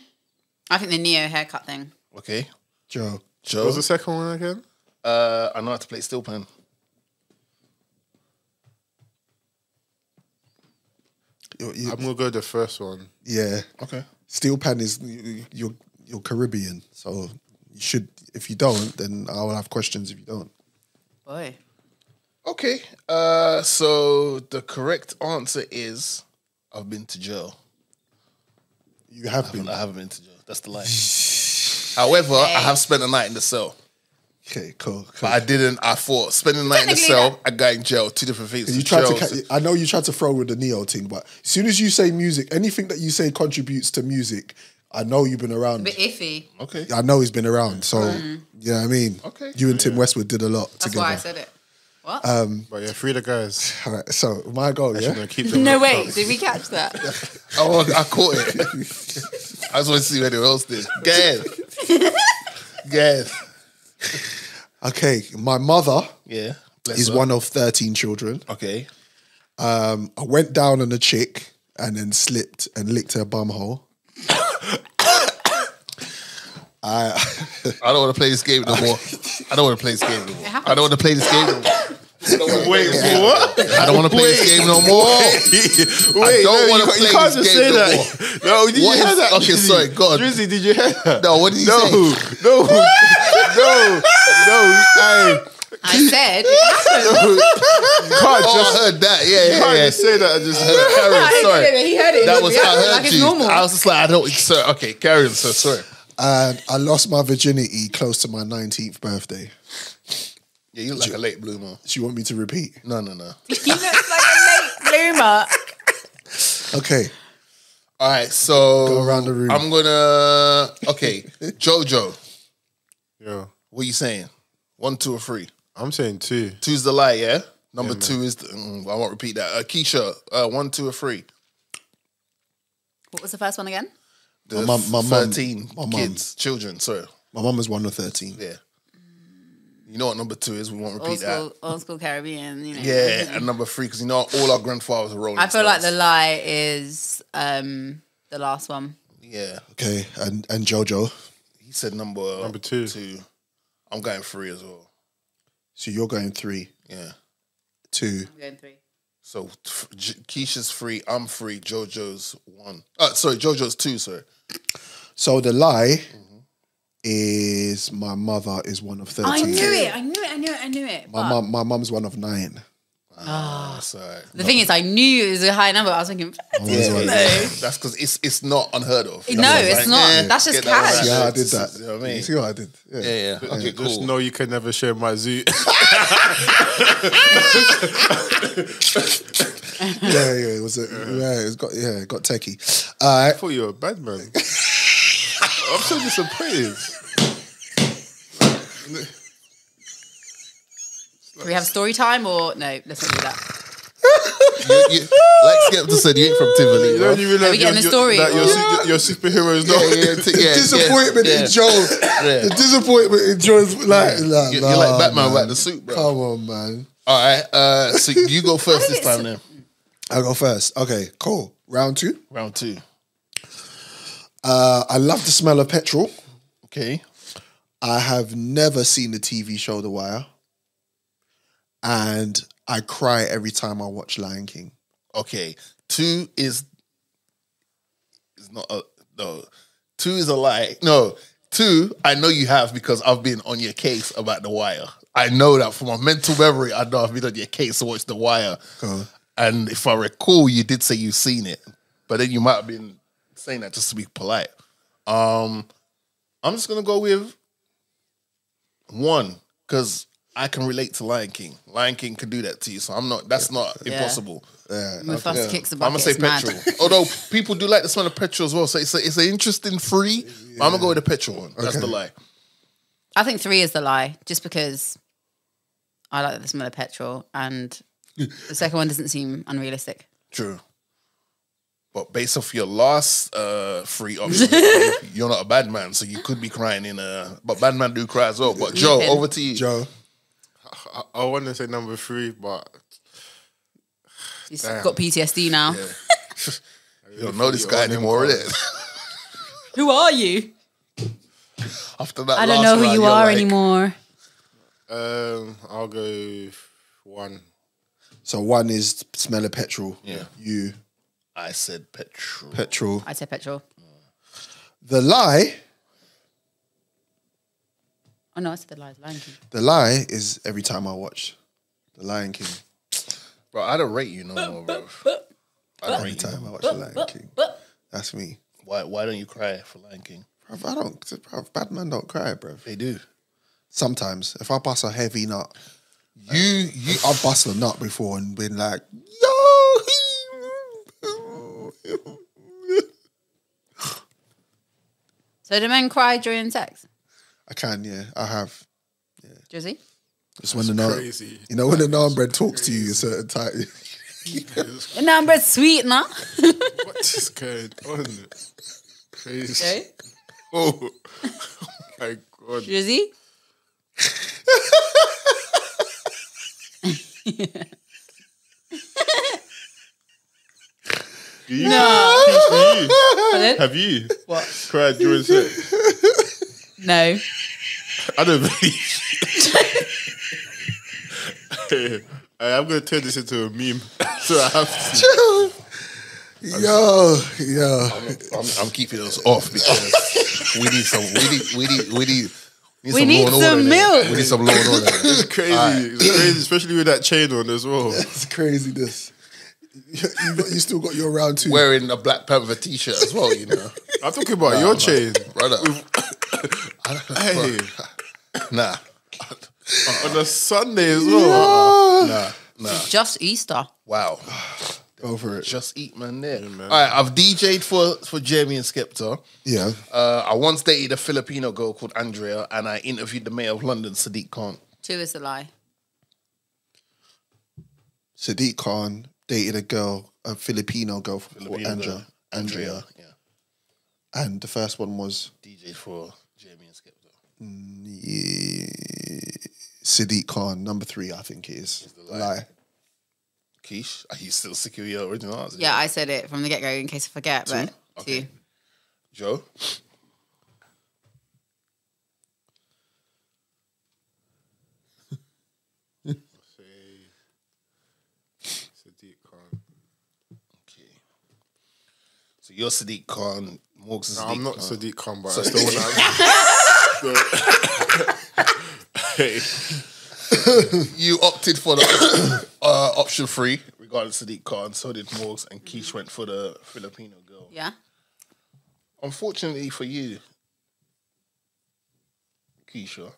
think the Neo haircut thing. Okay. Joe. What was the second one again? I know how to play steel pan. I'm gonna go the first one. Yeah. Okay. Steel pan is you're Caribbean, so you should. If you don't, then I will have questions. If you don't, Boy. Okay. So the correct answer is I've been to jail. you have been. I haven't been to jail. That's the lie. However, I have spent a night in the cell. Okay, cool. But I thought spending the night in the cell, I got in jail. Two different things. You tried I know you tried to throw with the Neo thing, but as soon as you say music, anything that you say contributes to music, I know you've been around. A bit iffy. Okay. I know he's been around. So, you know what I mean? Okay. You and Tim Westwood did a lot That's together. why I said it. What? But yeah, free the guys. All right, so my goal, Actually, yeah? gonna keep them No, locked wait. up. Did we catch that? Oh, I caught it. I just want to see what anyone else did. Go ahead. Go ahead. Okay, my mother Yeah. is one of 13 children. Okay. I went down on a chick and then slipped and licked her bum hole. I don't want to play this game no more. I don't want to play this game no more. I don't want to play this game no more. Wait, what? I don't want to play this game no more. Wait, don't no, wanna you play can't this just game say no that. more. No, did you What hear is- that? okay, Drizzy? sorry, go on. Drizzy, did you hear that? No, what did you say? No. I said it happened. You can't Oh, just, I heard that. you Yeah, can't yeah, just say that. I just I Karen, sorry. heard it. He heard it. That was I heard like it's you. normal. I was just like, I don't. Sir, okay, carry on, sir. Sorry. And I lost my virginity close to my 19th birthday. Yeah, you look like a late bloomer. Do you want me to repeat? No. He looks like a late bloomer. Okay. All right, so Go around the room. I'm gonna. Okay, Jojo, yeah. what are you saying? 1, 2, or 3? I'm saying 2. 2's the lie, yeah. Number Yeah, 2 is. I won't repeat that. Keisha, 1, 2, or 3? What was the first one again? The My mum- 13 my mum. kids, children. Sorry, My mum was one of 13. yeah. You know what number 2 is? We won't repeat Old school Caribbean. You know. that. Yeah, and number 3 because you know all our grandfathers are rolling. I feel like the Stones. lie is the last one. Yeah, Okay, and Jojo. he said number 2. 2. I'm going 3 as well. So you're going 3, Yeah. 2. I'm going 3. So Keisha's 3, I'm 3, Jojo's 1. Sorry, Jojo's 2, sorry. So the lie is my mother is one of 13. I knew it. But My mum's one of 9. That's all right. the thing is, I knew it was a high number. I was thinking, Yeah, that's because it's not unheard of. no, it's not. That's just get that cash. right. Yeah, I did that. You know what I mean? You see what I did? Yeah. Okay, Just cool. know you can never share my zoo. Yeah, it was. It got techie. All I right. thought you were a bad man. I'm so disappointed. Do we have story time or no? Let's not do that. Like Skepta said, you ain't from Tivoli, You bro. don't even Are we getting a story? That your superhero is not. Disappointment in Joe. Yeah. The disappointment in Joe's like, You're like Batman without the suit, bro. Come on, man. All right, so you go first this time then. I'll go first. Okay, cool. Round 2. Round 2. I love the smell of petrol. Okay. I have never seen the TV show The Wire. And I cry every time I watch Lion King. Okay. 2 is not a no. 2 is a lie. No. 2, I know you have because I've been on your case about The Wire. I know that from my mental memory. I know I've been on your case to watch The Wire. Cool. And if I recall, you did say you've seen it, but then you might have been saying that just to be polite. I'm just gonna go with 1 because I can relate to Lion King. Lion King can do that to you, so I'm not. That's not impossible. Mufasa kicks the I'm bucket. gonna say It's mad. petrol. Although people do like the smell of petrol as well, so it's an interesting 3. But I'm gonna go with the petrol one. That's the lie. I think 3 is the lie, just because I like the smell of petrol, and the second one doesn't seem unrealistic. True. But based off your last 3 options, you're not a bad man, so you could be crying in a. But bad man do cry as well. But Joe, Weeping. over to you. Joe. I want to say number 3, but He's Damn. got PTSD now. You don't know this guy anymore, innit? Who are you? After that, I don't last know who round, you you're are like, anymore. I'll go 1. So 1 is smell of petrol. Yeah. You, I said petrol. petrol. I'd say petrol. The lie. Oh no, I said the lies. Lion King. The lie is every time I watch The Lion King. Bro, I don't rate you no more, bro. I don't Every rate you. time I watch The Lion King. That's me. Why don't you cry for Lion King? I don't. Bruv, bad man don't cry, bro. They do. Sometimes, if I bust a heavy nut, I've busted a nut before and been like, yo. So do men cry during sex? I can, yeah. I have. Drizzy? It's when the crazy. You know when the naan bread talks to you a certain time. The naan bread's sweet, nah? What is going on? Crazy. Okay. Oh my God. Drizzy? No. Pardon? Have you What? cried during sex? No. I don't believe. I'm going to turn this into a meme. So I have to. Yo. I'm keeping those off because we need some. We need some milk. We need some law and order. It's crazy. It's crazy, especially with that chain on as well. It's crazy, this. You still got your round two. Wearing a Black Panther t-shirt as well, you know. I'm talking about your chain. Brother. Hey. Nah. On a Sunday as well. Nah. Just Easter. Wow. Go for it. Just eat, man, there. Yeah, man. All right, I've DJ'd for Jeremy and Skepta. Yeah. I once dated a Filipino girl called Andrea, and I interviewed the mayor of London, Sadiq Khan. 2 is a lie. Sadiq Khan dated a Filipino girl called Andrea. Yeah. And the first one was DJ'd for Jeremy and Skepta. Sadiq Khan, number 3, I think it is. Lie. Kiesha, are you still sick of your original answer? Yeah, I said it from the get-go in case I forget, but 2. Okay. Joe? Sadiq Khan. Okay. So you're Sadiq Khan, Morgs is No, Sadiq I'm not Khan. Sadiq Khan, but I still want to. Hey. You opted for the option 3, regardless of Sadiq Khan. So did Morgs, and Kiesha went for the Filipino girl. Yeah. Unfortunately for you, Kiesha.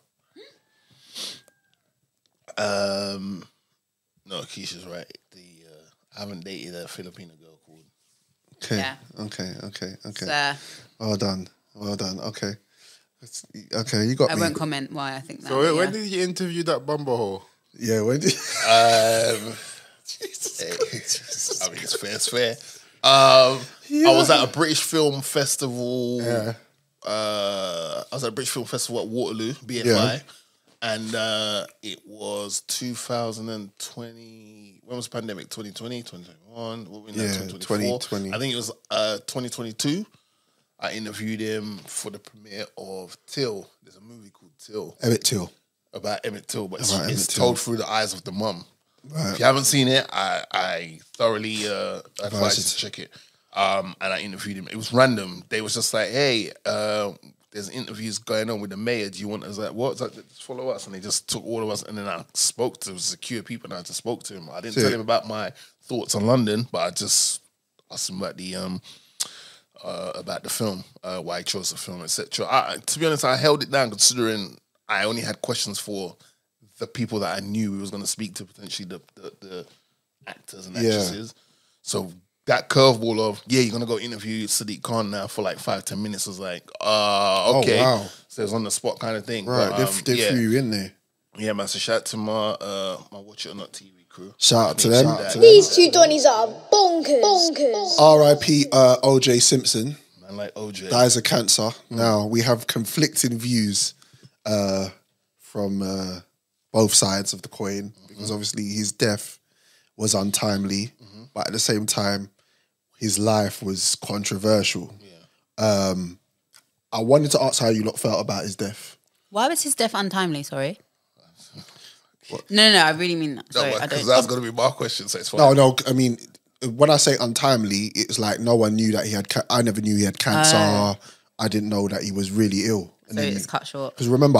No, Keisha's right. I haven't dated a Filipino girl called. Okay. Yeah. Okay. So, Well done. Okay. Okay, you got I me. won't comment why I think that. So but when yeah. did you interview that bumblehole? Yeah, when did I mean, it's fair. I was at a British Film Festival. Yeah. I was at a British Film Festival at Waterloo, BFI, Yeah. and it was 2020. When was the pandemic? 2020, 2021? What were we in? Yeah, 2024? 2020. I think it was 2022. I interviewed him for the premiere of Till. There's a movie called Till. Emmett Till. About Emmett Till, but About it's Emmett Till. told through the eyes of the mum. Right. If you haven't seen it, I thoroughly advise you it. to check it. And I interviewed him. It was random. They was just like, hey, there's interviews going on with the mayor. Do you want us? Like, what? It's like, just follow us. And they just took all of us. And then I spoke to secure people, and I just spoke to him. I didn't tell him about my thoughts on London, but I just asked him about the film, why he chose the film, etc. To be honest, I held it down considering I only had questions for the people that I knew we was going to speak to, potentially the actors and actresses. So that curveball of, you're going to go interview Sadiq Khan now for like 5-10 minutes was like, okay. Oh, wow. So it was on the spot kind of thing. Right, But, they threw you in there. Yeah, man. So shout out to my Watch It or Not TV crew. Shout out to them. These 2 Donnies are bonkers. R.I.P. OJ Simpson. Man, like OJ. Dies of cancer. Now, we have conflicting views from both sides of the coin, because obviously his death was untimely, but at the same time, his life was controversial. Yeah. I wanted to ask how you lot felt about his death. Why was his death untimely? Sorry. No, I really mean that. Sorry, I Because don't. that's going to be my question, so it's fine. No, I mean, when I say untimely, it's like no one knew that he had, I never knew he had cancer. I didn't know that he was really ill. So it's cut short. Because remember,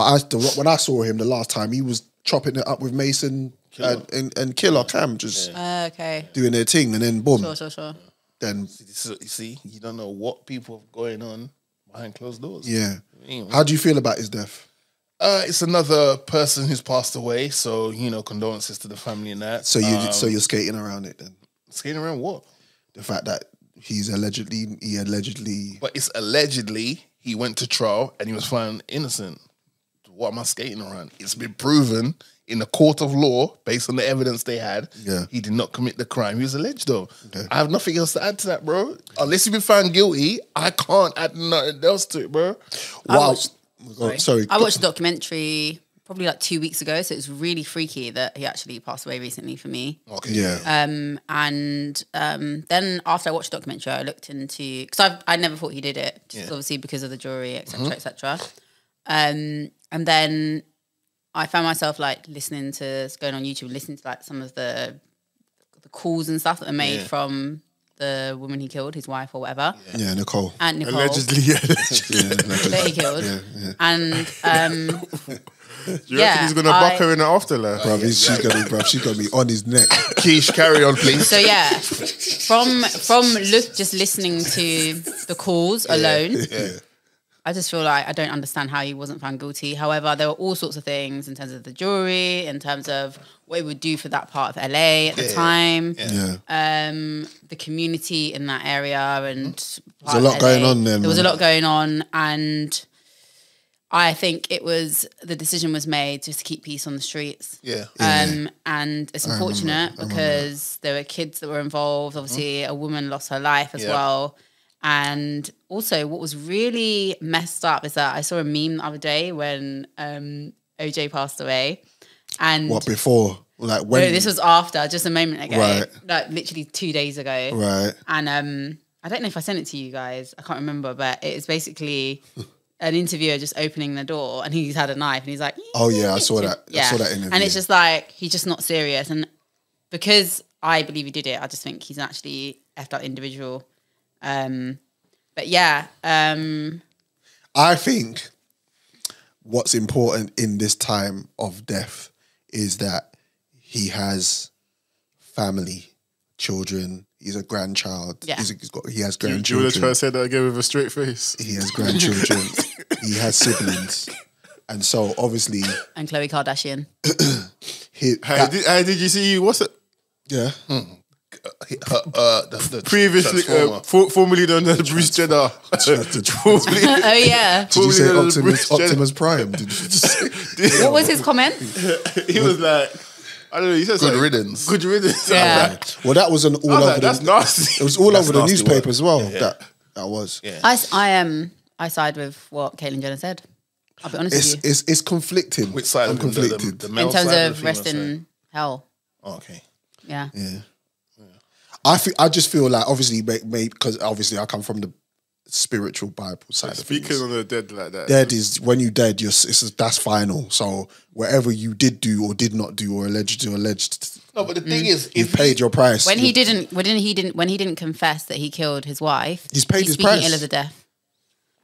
when I saw him the last time, he was chopping it up with Mason and Killer Cam, just Okay. doing their thing, and then boom. Sure. Then You see, you don't know what people have going on behind closed doors. Yeah. How do you feel about his death? It's another person who's passed away, so condolences to the family and that. So you're skating around it then? Skating around what? The fact that he allegedly. But it's allegedly he went to trial and he was found innocent. What am I skating around? It's been proven in the court of law, based on the evidence they had, he did not commit the crime. He was alleged though. Okay. I have nothing else to add to that, bro. Unless you've been found guilty, I can't add nothing else to it, bro. Wow. Sorry. I watched a documentary probably like 2 weeks ago, so it's really freaky that he actually passed away recently for me. Okay. Yeah. Then after I watched the documentary, I looked into, because I never thought he did it, just obviously because of the jury, etc., etc. And then I found myself like going on YouTube, listening to like some of the calls and stuff that are made from the woman he killed, his wife or whatever. Yeah, Nicole. And Nicole. Allegedly, that he killed. Yeah. And you reckon he's gonna buck her in the afterlife? Bruv, she's gonna be on his neck. Keish, carry on, please. So yeah, from just listening to the calls alone, I just feel like I don't understand how he wasn't found guilty. However, there were all sorts of things in terms of the jury, in terms of what it would do for that part of LA at the time, the community in that area, and there's a lot going on there. There was a lot going on, and I think the decision was made just to keep peace on the streets. Yeah. And it's unfortunate because there were kids that were involved. Obviously, a woman lost her life as well. And also, what was really messed up is that I saw a meme the other day when OJ passed away. And what, before? Like when? No, this was after, just a moment ago. Right. Like literally 2 days ago. Right. And I don't know if I sent it to you guys. I can't remember, but it is basically an interviewer just opening the door and he's had a knife and he's like, oh yeah, I saw that. Yeah. I saw that interview. And it's just like, he's just not serious. And because I believe he did it, I just think he's an actually effed up individual. But yeah. I think what's important in this time of death is that he has family, children. He's a grandchild. Yeah. He has grandchildren. Do you want to try to say that again with a straight face? He has grandchildren. He has siblings. And so obviously... And Khloe Kardashian. Did you see, what's it? Yeah. The previously, formerly known as Bruce Jenner. Oh yeah. Did you say Optimus Prime? Did you just what was his comment? He was like, I don't know. He said good riddance. Good riddance. Yeah. Well, that was all over. That's nasty. It was all over the nasty newspaper word. as well. Yeah. That was. Yeah. I side with what Caitlyn Jenner said. I'll be honest with you. It's conflicting. Which side? I'm conflicted. The male in terms side or of the rest female in side? hell. Oh, okay. Yeah. Yeah. I just feel like obviously because obviously I come from the spiritual Bible side of Speaking things. on the dead like that. Dead is when you dead, that's final. So whatever you did do or did not do or alleged. No, but the thing is, you paid your price. When he didn't confess that he killed his wife, He's paid his speaking price. ill of the death.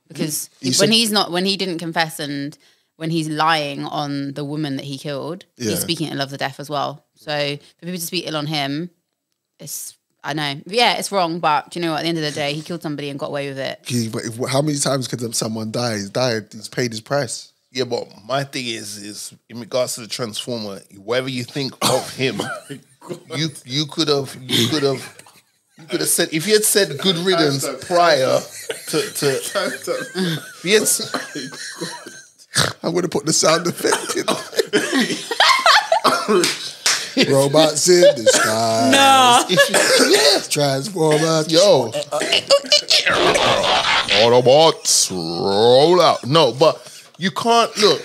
Because said- when he didn't confess and when he's lying on the woman that he killed, Yeah. he's speaking ill of the death as well. So for people to speak ill on him, I know. Yeah, it's wrong, but do you know what? At the end of the day, he killed somebody and got away with it. But how many times could someone die? He's died. He's paid his price. yeah, but my thing is in regards to the Transformer, whatever you think of him, you could have said, if you had said good riddance prior to yes, I'm going to put the sound effect in. Robots in the sky. No. Yes, Transformers. yo, Autobots roll out. No, but you can't look.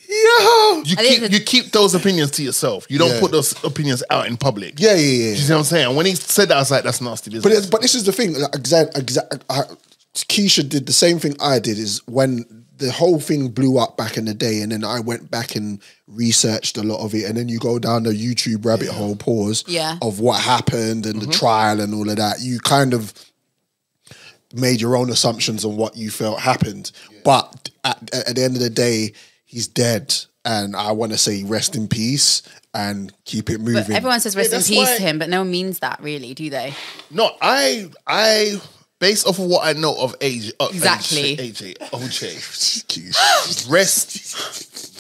Yo. You keep those opinions to yourself. You don't Yeah. put those opinions out in public. Yeah. You see what I'm saying? When he said that, I was like, that's nasty business. But this is the thing. Like, Kiesha did the same thing I did. Is when the whole thing blew up back in the day, and then I went back and researched a lot of it, and then you go down the YouTube rabbit hole, of what happened and the trial and all of that. You kind of made your own assumptions on what you felt happened, but at the end of the day, he's dead, and I want to say rest in peace and keep it moving. But everyone says rest in that's peace why- to him, but no one means that really, do they? No, I based off of what I know of Exactly. OJ,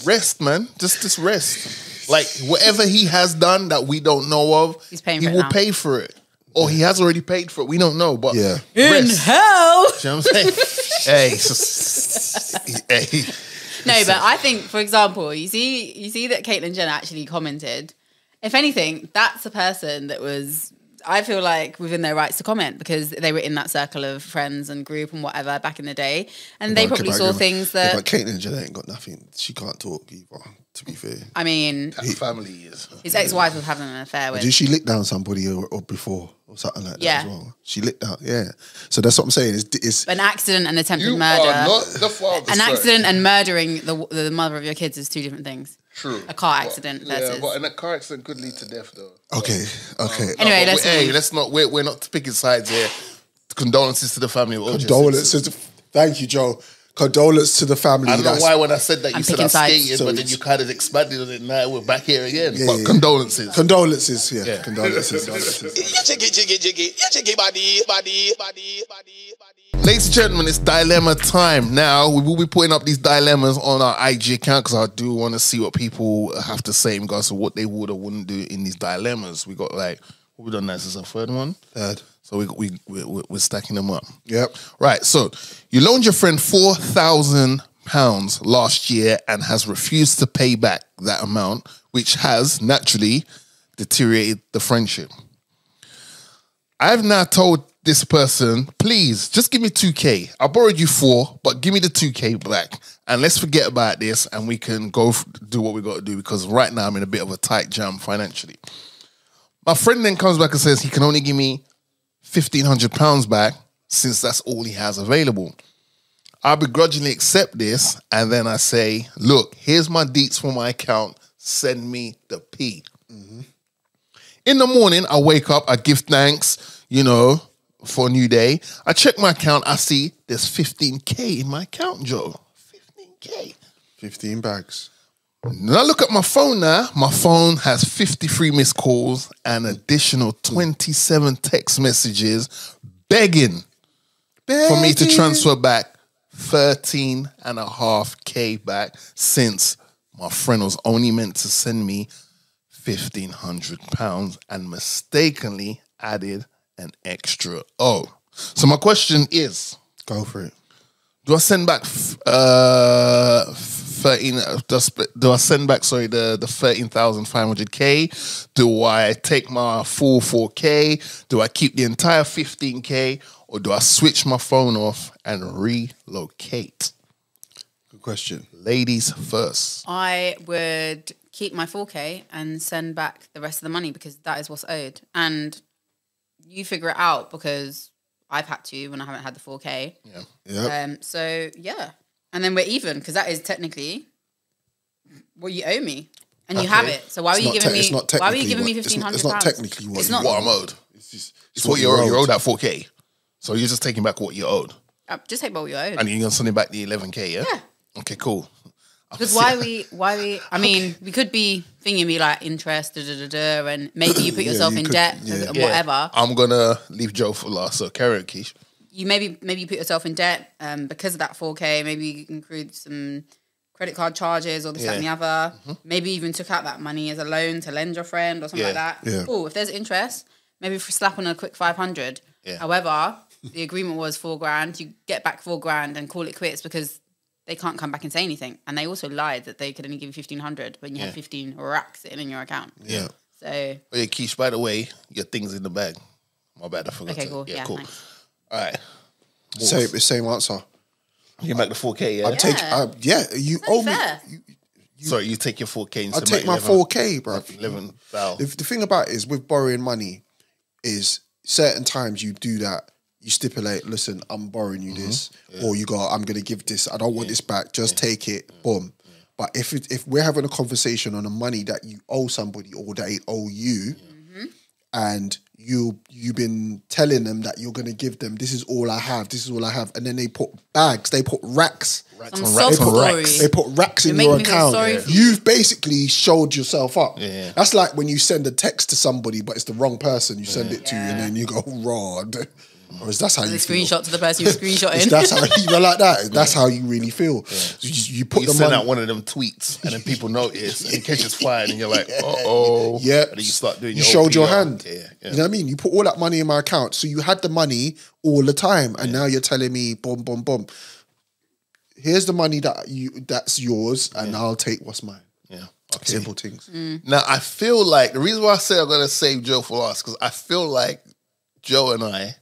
rest, man. Just rest. Like whatever he has done that we don't know of, He's paying he for it will now. pay for it. Or he has already paid for it. We don't know. But Yeah. In rest. hell. You know what I'm saying? Hey. No, but I think, for example, you see that Caitlyn Jenner actually commented. If anything, that's a person that was, I feel like, within their rights to comment because they were in that circle of friends and group and whatever back in the day, and they probably saw things that. But Caitlyn Jenner ain't got nothing. She can't talk either. To be fair, I mean, Family is. his ex-wife was having an affair with. did she lick down somebody or before or something like that Yeah. as well? She licked down, yeah. So that's what I'm saying. It's An accident and attempted You murder. are not the father. An sir. accident and murdering the mother of your kids is two different things. True. A car accident Yeah, versus. but a car accident could lead to death, though. okay. Anyway, But let's let's not. We're not picking sides here. Condolences to the family of OJ Simpson. Condolences. Thank you, Joe. Condolences to the family. I don't know why when I said that you I'm said picking I sides. skated, So but then it's- you kind of expanded on it. Now we're back here again. Yeah, but yeah. condolences. Condolences, yeah. Yeah. Condolences. Ladies and gentlemen, it's dilemma time. Now, we will be putting up these dilemmas on our IG account because I do want to see what people have to say in regards to what they would or wouldn't do in these dilemmas. We got what we done now? This is our third one. Third. So we're stacking them up. Yep. Right, so you loaned your friend £4,000 last year and has refused to pay back that amount, which has naturally deteriorated the friendship. I've now told this person, please, just give me 2K. I borrowed you 4, but give me the 2K back. And let's forget about this and we can do what we got to do because right now I'm in a bit of a tight jam financially. My friend then comes back and says he can only give me £1,500 back since that's all he has available. I begrudgingly accept this and then I say, look, here's my deets for my account. Send me the P. Mm-hmm. In the morning, I wake up, I give thanks, for a new day. I check my account, I see there's 15K in my account, Joe. 15K. 15 bags. When I look at my phone now, my phone has 53 missed calls and additional 27 text messages begging for me to transfer back 13.5K back since my friend was only meant to send me £1,500 and mistakenly added an extra O. So my question is, Go for it. do I send back 13? Do I send back the 13,500K? Do I take my full 4K? Do I keep the entire 15K, or do I switch my phone off and relocate? Good question. Ladies first. I would keep my 4K and send back the rest of the money because that is what's owed. And you figure it out because I've had to when I haven't had the 4K. Yeah. Yep. So, yeah. And then we're even because that is technically what you owe me. And you have it. So why were you giving me It's not why were you technically giving me what- £1,500? It's not technically what It's you not. What I'm owed. It's What you're owed that 4K. So you're just taking back what you owed. Just take what you owed. And you're going to send it back the 11K, yeah? Yeah. Okay, cool. Because why we I mean, we could be thinking me like interest, and maybe you put yourself you in could- debt, yeah. whatever. I'm going to leave Joe for last. So carry on, Kiesha. You maybe you put yourself in debt because of that 4K. Maybe you include some credit card charges or this, that, and the other. Maybe even took out that money as a loan to lend your friend or something like that. Yeah. Cool. If there's interest, maybe slap on a quick 500. Yeah. However, the agreement was $4,000. You get back $4,000 and call it quits because they can't come back and say anything. And they also lied that they could only give you 1,500 when you had 15 racks sitting in your account. Yeah. So Oh, yeah, Kiesha, by the way, your thing's in the bag. My bad, I forgot. okay, cool. Yeah, cool. thanks. All right. Same answer. Give back the 4K, yeah? I'd take. You It's owe only me. fair. Sorry, you take your 4K and I'd send take back my 4K, bro. 11,000. The thing about it is with borrowing money is certain times you do that. You stipulate, listen, I'm borrowing you this, or you go, I'm gonna give this. I don't want this back. Just take it. Boom. But if we're having a conversation on the money that you owe somebody or they owe you, and you've been telling them that you're gonna give them, this is all I have, and then they put bags, they put racks. Some sob story. They put racks in You're your making me feel account. sorry for you. You've basically showed yourself up. Yeah. That's like when you send a text to somebody, but it's the wrong person you send it to, and then you go, Rod. Or is that how you feel? Screenshot to the person you're screenshotting. That's how you like that. That's how you really feel. You put You the send money out one of them tweets, and then people notice, and Kiesha's is fired, and you're like, oh, yeah. And then you start doing. You your showed your PR. hand. Yeah. You know what I mean? You put all that money in my account, so you had the money all the time, and now you're telling me, boom, boom, boom. Here's the money that's yours, and I'll take what's mine. Yeah. Okay. Simple things. Now I feel like the reason why I say I'm gonna save Joe for last because I feel like Joe and I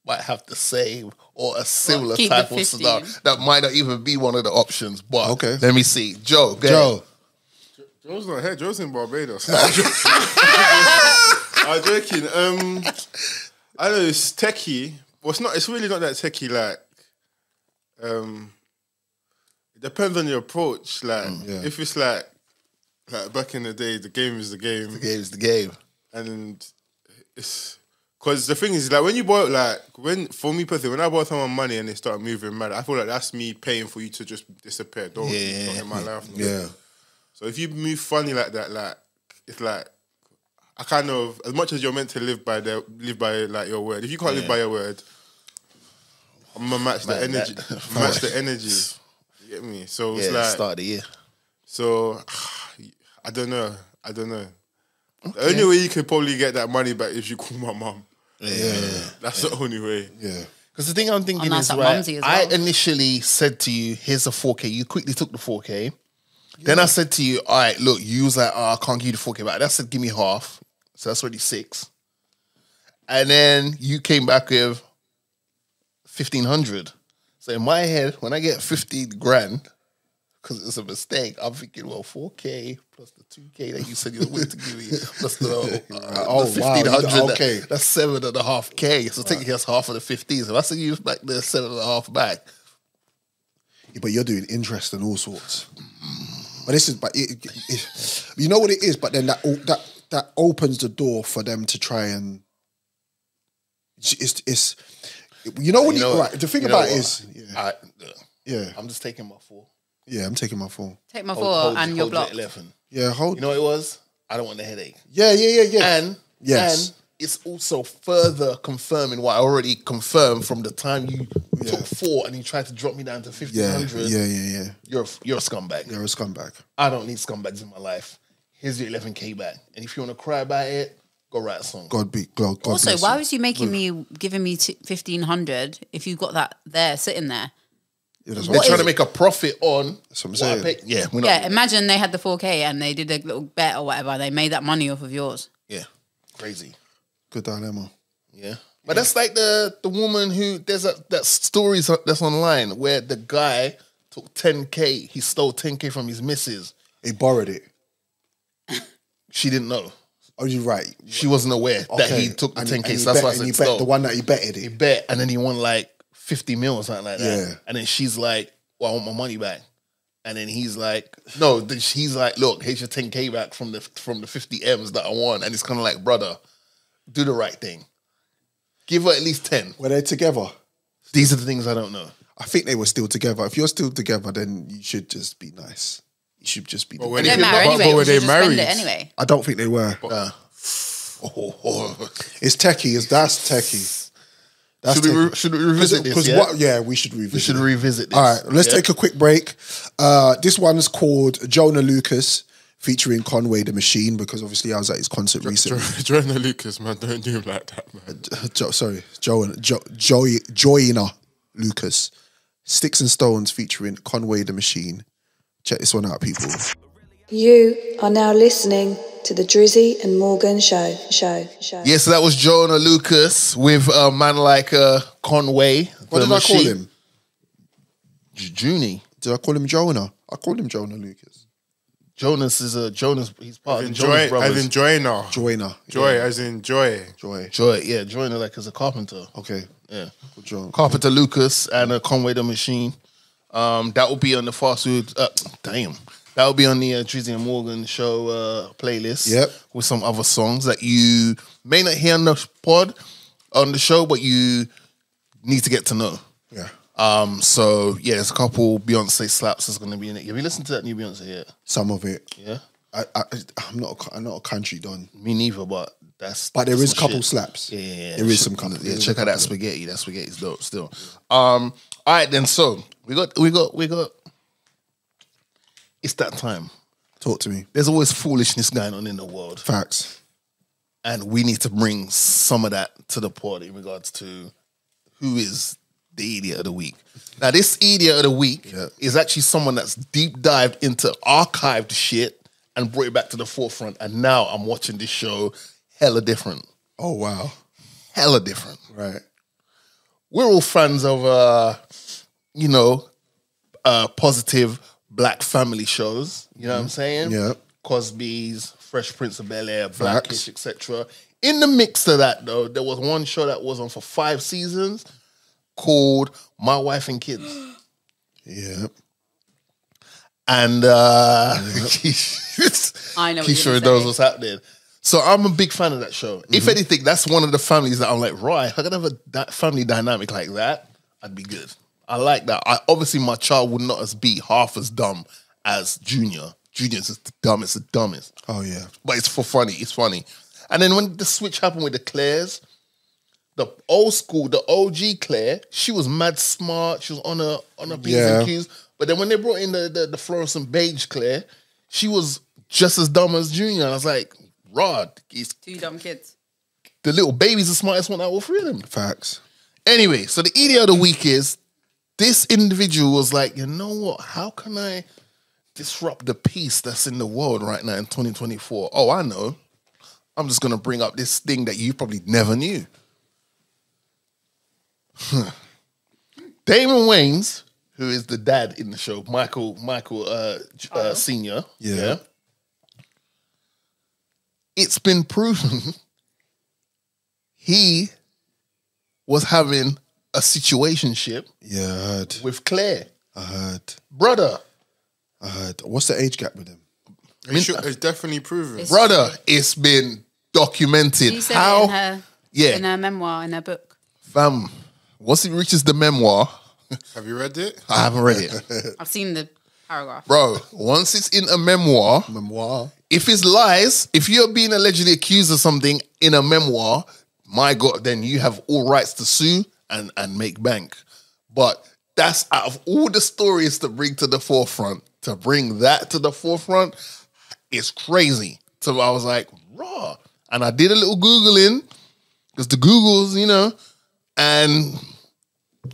might have the same or a similar keep type the of 15. scenario that might not even be one of the options. But Okay. let me see. Joe, go Joe, Joe's not here. Joe's in Barbados. I'm joking. I know it's techie. Well, it's not. It's really not that techie. Like, it depends on your approach. Like, if it's like back in the day, the game is the game. The game is the game. And it's because the thing is, like, when you borrow, for me personally, when I borrow someone money and they start moving mad, I feel like that's me paying for you to just disappear. Don't in my life. yeah. So if you move funny like that, like, it's like, I kind of, as much as you're meant to live by like your word, if you can't live by your word, I'm gonna match the energy. Match the energy. You get me? So it's like start of the year. So I don't know. Okay. The only way you could probably get that money back is you call my mum. Yeah. That's the only way. Yeah. Because the thing I'm thinking that's is, at right, Mumsy as I well. initially said to you, here's a 4K. You quickly took the 4K. Then I said to you, all right, look, you was like, I can't give you the 4K back. I said, give me half. So that's already 6. And then you came back with 1,500. So in my head, when I get 15 grand, because it's a mistake, I'm thinking, well, 4K plus the 2K that you said you were willing to give me, plus the 1,500, okay. That's 7.5K. So technically that's half of the 15. So I said you back the 7.5 back. Yeah, but you're doing interest and all sorts. But this is, you know what it is. But then that opens the door for them to try and. It's you know what right. The thing about it is, I'm just taking my 4. Yeah, I'm taking my 4. Take my 4 and you're blocked. 11. Yeah, hold. You know what it was? I don't want the headache. Yeah. And it's also further confirming what I already confirmed from the time you took 4 and you tried to drop me down to 1,500. Yeah. You're a scumbag. You're a scumbag. I don't need scumbags in my life. Here's your 11K back. And if you want to cry about it, go write a song. God Also, bless why you. was you giving me 1,500 if you got that there sitting there? Yeah, that's They're what trying to make a profit on That's what I'm what saying. I pay. Yeah, we're not. Yeah, imagine they had the 4K and they did a little bet or whatever. They made that money off of yours. Yeah, crazy. Good dilemma. Yeah. But that's like the woman who, there's that story that's online where the guy took 10K, he stole 10K from his missus. He borrowed it. She didn't know. Oh, you're right. She wasn't aware that he took the 10K, so that's why I said stole. The one that he betted He it. bet, and then he won like 50 mil or something like that. Yeah. And then she's like, well, I want my money back. And then he's like, no, he's like, look, here's your 10K back from the 50 M's that I won. And it's kind of like, brother, do the right thing. Give her at least 10. Were they together? These are the things I don't know. I think they were still together. If you're still together, then you should just be nice. You should just be. when They're But- married but anyway. were We they should just spend married? it anyway. I don't think they were. It's techie. That's techie. That's Should we revisit this? We should revisit. We should revisit this. All right, let's take a quick break. This one's called Jonah Lucas featuring Conway The Machine, because obviously I was at his concert recently. Joanna Lucas, man, don't do him like that, man. Joyina Lucas. Sticks and Stones featuring Conway The Machine. Check this one out, people. You are now listening to the Drizzy and Morgan Show. Yeah, so that was Jonah Lucas with a man like Conway. What did I call him? Junie. Did I call him Jonah? I called him Jonah Lucas. Jonas is he's part of the Joy, Jonas Brothers. as in Joyner. Joyner. Joy, as in joy. Joy. Joyner like as a carpenter. Okay. Yeah. Good job. Carpenter Lucas and Conway The Machine. That will be on the fast food. That will be on the Drizzy and Morgan show playlist. Yep. With some other songs that you may not hear on the pod, on the show, but you need to get to know. Yeah. So yeah, there's a couple Beyonce slaps that's gonna be in it. Have you listened to that new Beyonce yet? Some of it. Yeah. I'm not a country don. Me neither, but But there is a some couple shit. slaps. Yeah. There is some couple. Yeah, check out that spaghetti. That spaghetti's dope still. All right then. So we got. It's that time. Talk to me. There's always foolishness going on in the world. Facts. And we need to bring some of that to the pod in regards to who is the idiot of the week. Now, this idiot of the week is actually someone that's deep dived into archived shit and brought it back to the forefront. And now I'm watching this show hella different. Oh, wow. Hella different. Right. We're all fans of, positive black family shows. You know what I'm saying? Yeah. Cosby's, Fresh Prince of Bel-Air, Blackish, etc. In the mix of that, though, there was one show that was on for 5 seasons called My Wife and Kids. Yeah. And I know Kiesha knows what's happening. So I'm a big fan of that show. If anything, that's one of the families that I'm like, right, if I could have a family dynamic like that, I'd be good. I like that. Obviously, my child would not be half as dumb as Junior. Junior's just the dumbest. Oh, yeah. But it's for funny. It's funny. And then when the switch happened with the Claires, the old school, the OG Claire, she was mad smart. She was on her P's and Q's. But then when they brought in the fluorescent beige Claire, she was just as dumb as Junior. And I was like, Rod, it's 2 dumb kids. The little baby's the smartest one out of all 3 of them. Facts. Anyway, so the idiot of the week is this individual was like, you know what? How can I disrupt the peace that's in the world right now in 2024? Oh, I know. I'm just going to bring up this thing that you probably never knew. Damon Waynes, who is the dad in the show, Michael Sr. Yeah. It's been proven he was having a situationship with Claire. I heard. Brother. I heard. What's the age gap with him? It's definitely proven. Brother, it's been documented. She said How? in her memoir, in her book. Fam, once it reaches the memoir, Have you read it? I haven't read it. I've seen the paragraph. Bro, once it's in a memoir, if it's lies, if you're being allegedly accused of something in a memoir, my God, then you have all rights to sue and make bank. But that's out of all the stories to bring to the forefront, to bring that to the forefront, it's crazy. So I was like, raw. And I did a little Googling, because the Googles, and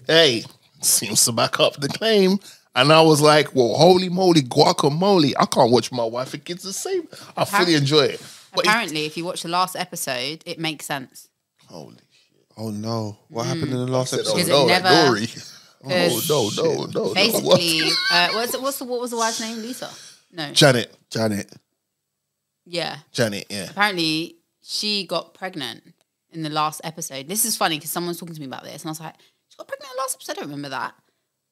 hey, seems to back up the claim. And I was like, well, holy moly, guacamole. I can't watch my wife and kids the same. I fully enjoy it. But apparently, if you watch the last episode, it makes sense. Holy shit. Oh, no. What happened in the last episode? Because it never... No. Basically, what was the wife's name? Lisa? No. Janet. Yeah. Janet, yeah. Apparently, she got pregnant in the last episode. This is funny because someone's talking to me about this, and I was like, she got pregnant in the last episode? I don't remember that.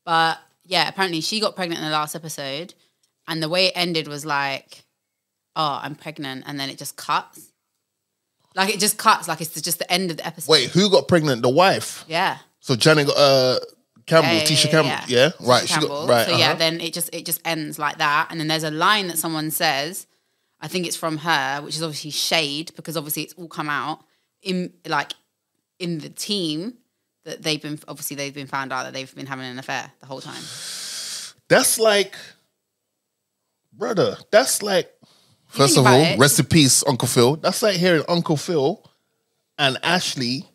But yeah, apparently she got pregnant in the last episode, and the way it ended was like, oh, I'm pregnant, and then it just cuts. Like, it just cuts, like it's just the end of the episode. Wait, who got pregnant? The wife? Yeah. So Janet got Campbell, Tisha Campbell. Yeah? Right. Tisha Campbell. So yeah, then it just ends like that. And then there's a line that someone says, I think it's from her, which is obviously shade, because obviously it's all come out in the team that they've been found out that they've been having an affair the whole time. That's like, brother, first of all, rest in peace, Uncle Phil. That's like hearing Uncle Phil and Ashley.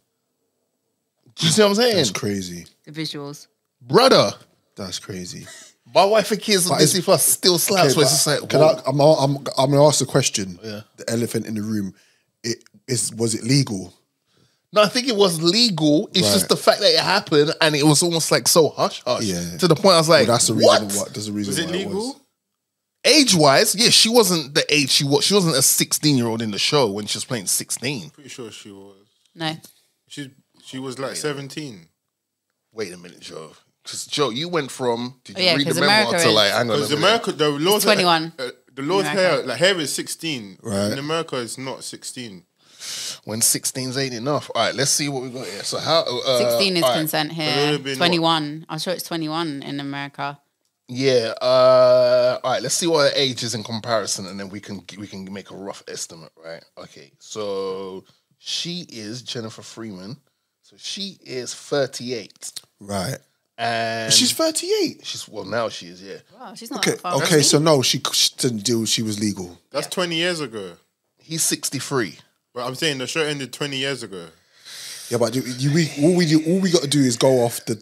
Do you see what I'm saying? That's crazy. The visuals. Brother. That's crazy. My wife and kids on Disney Plus still slaps. Okay, it's just like, I'm going to ask the question. Yeah. The elephant in the room. Was it legal? No, I think it was legal. It's just the fact that it happened and it was almost like so hush-hush. Yeah. To the point I was like, that's the reason what? There's a reason was it legal? Age-wise, yeah, she wasn't the age she was. She wasn't a 16-year-old in the show when she was playing 16. Pretty sure she was. No. She was like 17. Wait a minute, Joe. Because Joe, you went from read the memoir to like, hang on. Because America, the law's 21. The law's hair is 16. Right. In America, it's not 16. When 16's ain't enough. All right, let's see what we got here. So how 16 is consent here. What? 21. I'm sure it's 21 in America. Yeah. All right. Let's see what her age is in comparison, and then we can make a rough estimate, right? Okay. So she is Jennifer Freeman. So she is 38. Right. And she's 38. Now she is, yeah. Wow, she's not Okay. that far. Okay. So no, she didn't do. She was legal. That's 20 years ago. He's 63. But I'm saying the show ended 20 years ago. Yeah, but all we got to do is go off the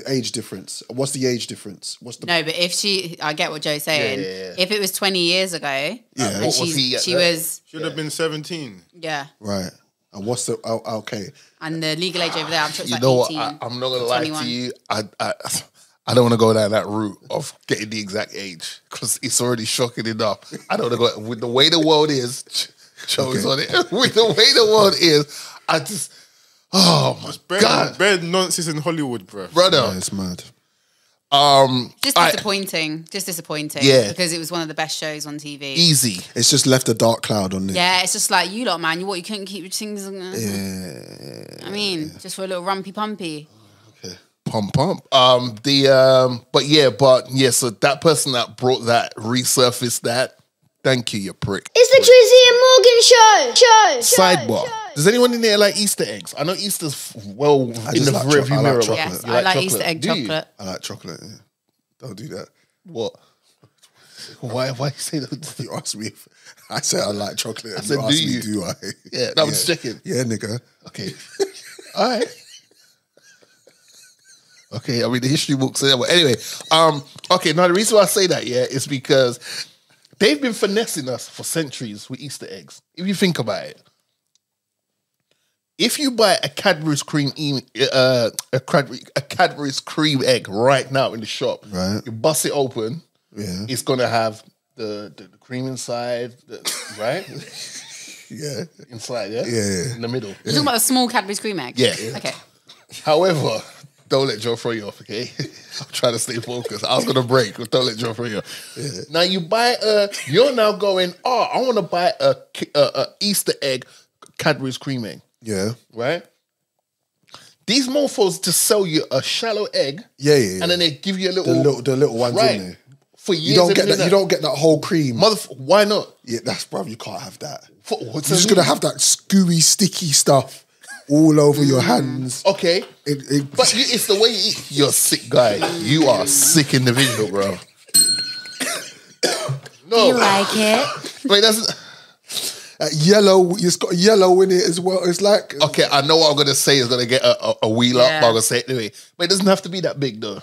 age difference. What's the age difference? No, but if I get what Joe's saying. Yeah. If it was 20 years ago, and what was he at she that? was Should have been 17. yeah. Right. And what's the okay? And the legal age over there, I'm sure it's You like know 18. what? I'm not gonna lie 21. to you. I don't want to go down that route of getting the exact age because it's already shocking enough. I don't want to go with the way the world is. Joe's on it. With the way the world is, I just God, Bad nonsense in Hollywood, bro. brother. Yeah, it's mad. Just disappointing. Just disappointing. Yeah. Because it was one of the best shows on TV. Easy. It's just left a dark cloud on it. Yeah, it's just like, you lot, man, you couldn't keep your things. I mean, just for a little rumpy pumpy. Pump. But yeah, so that person that brought that, resurfaced that, thank you, you prick. It's the Drizzy and Morgan show. Sidebar. Does anyone in there like Easter eggs? I know Easter's well in just the like rearview mirror. chocolate. Yes, You I like chocolate? Easter egg Do you? chocolate. I like chocolate. Yeah. Don't do that. What? Why you say that? You asked me if I said I like chocolate. I said, you do asked you? me, do I? Yeah, I'm just checking. Yeah, nigga. Okay. All right. Okay, I mean the history books say that. But anyway, okay, now the reason why I say that, yeah, is because they've been finessing us for centuries with Easter eggs. If you think about it. If you buy a Cadbury's cream egg right now in the shop, Right. you bust it open, Yeah. it's gonna have the cream inside, right? Yeah. Inside, yeah? Yeah. In the middle. You're talking about a small Cadbury's cream egg? Yeah. Okay. However, don't let Joe throw you off, okay? I'm trying to stay focused. I was gonna break, but don't let Joe throw you off. Yeah. Now you buy you're now going, I want to buy a Easter egg Cadbury's cream egg. Yeah. Right? These mofos just sell you a shallow egg. Yeah. And then they give you a little the little ones right. in there. For years. You don't get that. You don't get that whole cream. Why not? Yeah, that's bruv. You can't have that. You're You're just gonna have that gooey, sticky stuff all over your hands. Okay. But it's the way you eat. You're a sick guy. You are a sick individual, bro. No. You like it? Wait, that's Yellow, it's got yellow in it as well. It's like okay. I know what I'm gonna say is gonna get a wheel up. Yeah. But I'm gonna say it anyway. But it doesn't have to be that big though.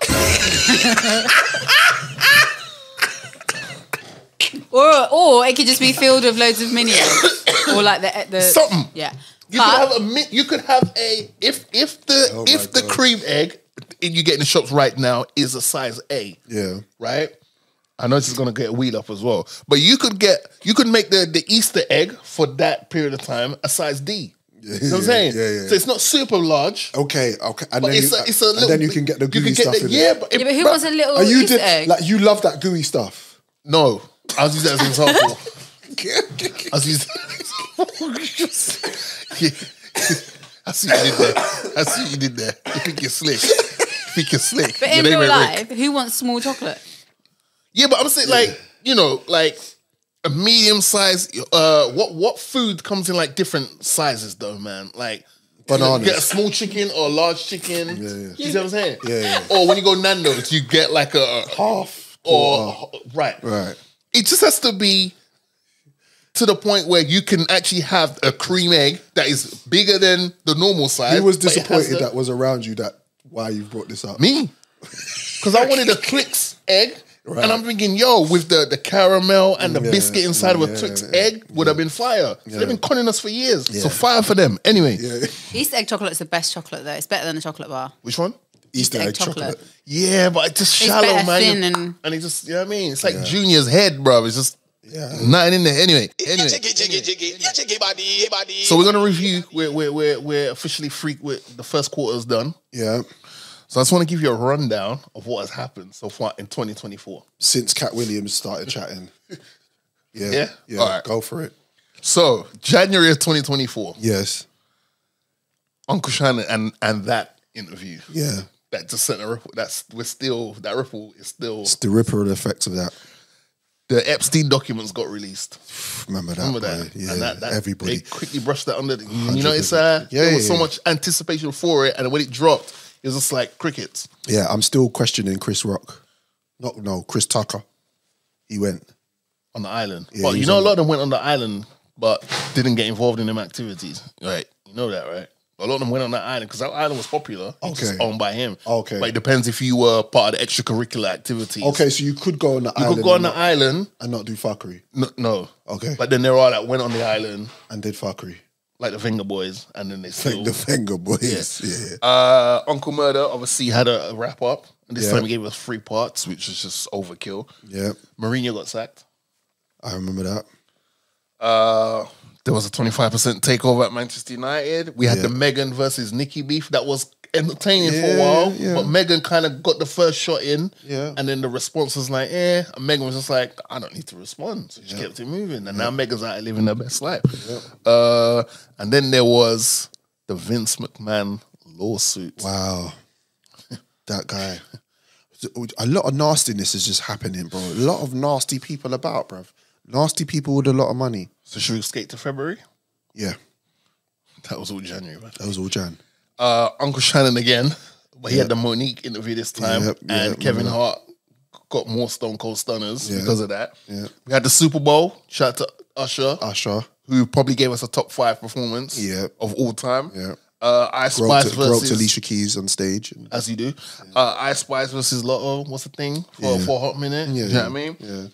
Or it could just be filled with loads of mini eggs. Or like the Something. Yeah. You could have a if the cream egg you get in the shops right now is a size A. yeah. Right? I know this is gonna get a wheel up as well. But you could make the Easter egg for that period of time a size D. You know what I'm saying? Yeah. So it's not super large. Okay. And But then it's a little. and then you can get the gooey stuff in yeah, it. but Yeah, but who wants a little Are you Easter egg? like you love that gooey stuff? No, I was using that as an example. I was using. I see what you did there. I see what you did there. You think you're slick. But in real life, who wants small chocolate? Yeah, but I'm saying like a medium size. What food comes in like different sizes though, man? Like Bananas. You get a small chicken or a large chicken. Yeah. You see what I'm saying? Yeah. Or when you go Nando's, you get like a Half. or right. It just has to be to the point where you can actually have a cream egg that is bigger than the normal size. Who was but it has disappointed that was around you that why you brought this up? me. Because I wanted a Twix egg. Right. And I'm thinking, yo, with the caramel and the biscuit inside of a Twix egg would have been fire. So they've been conning us for years. So fire for them. Anyway. Easter egg chocolate is the best chocolate though. It's better than a chocolate bar. Which one? Easter egg chocolate. Yeah, but it's just shallow, better man. thin and- it just, you know what I mean? It's like Junior's head, bro. It's just nothing in there. Anyway. So we're gonna review. We're officially freak with the first quarter's done. Yeah. So I just want to give you a rundown of what has happened so far in 2024. Since Cat Williams started chatting. Yeah? Yeah. All right. Go for it. So January of 2024, Yes. Uncle Shannon and that interview. Yeah. that just sent a ripple. That ripple is still. It's the ripple effects of that. The Epstein documents got released. Remember that? Yeah, and that everybody. They quickly brushed that under. You know, there was so much anticipation for it, and when it dropped, it was just like crickets. Yeah, I'm still questioning Chris Rock. Chris Tucker. He went on the island. Yeah, But you know, a lot of them went on the island, but didn't get involved in them activities. Right? You know that, right? A lot of them went on that island because that island was popular. It was just owned by him. Okay. But it depends if you were part of the extracurricular activities. Okay, so you could go on the island. You could go on the island and not do fuckery. No. Okay. But then there are that went on the island and did fuckery. Like the Finger Boys, and then they still... The Finger Boys, yeah. Uncle Murder obviously had a wrap up, and this time he gave us 3 parts, which was just overkill. Yeah. Mourinho got sacked. I remember that. There was a 25% takeover at Manchester United. We had the Megan versus Nikki beef that was entertaining for a while, but Megan kind of got the first shot in, and then the response was like, and Megan was just like, I don't need to respond. So she kept it moving, and now Megan's out living her best life. And then there was the Vince McMahon lawsuit. Wow. That guy. A lot of nastiness is just happening, bro. A lot of nasty people about, bro. Nasty people with a lot of money. So should we skate to February? Yeah. That was all January, man. That was all Jan. Uncle Shannon again, but he had the Monique interview this time, and Kevin Hart got more Stone Cold Stunners because of that. Yeah. We had the Super Bowl. Shout out to Usher, who probably gave us a top 5 performance of all time. Yeah. Ice Spice versus Alicia Keys on stage, as you do. Ice Spice versus Lotto. What's the thing for a hot minute? Yeah, you know what I mean? Yeah.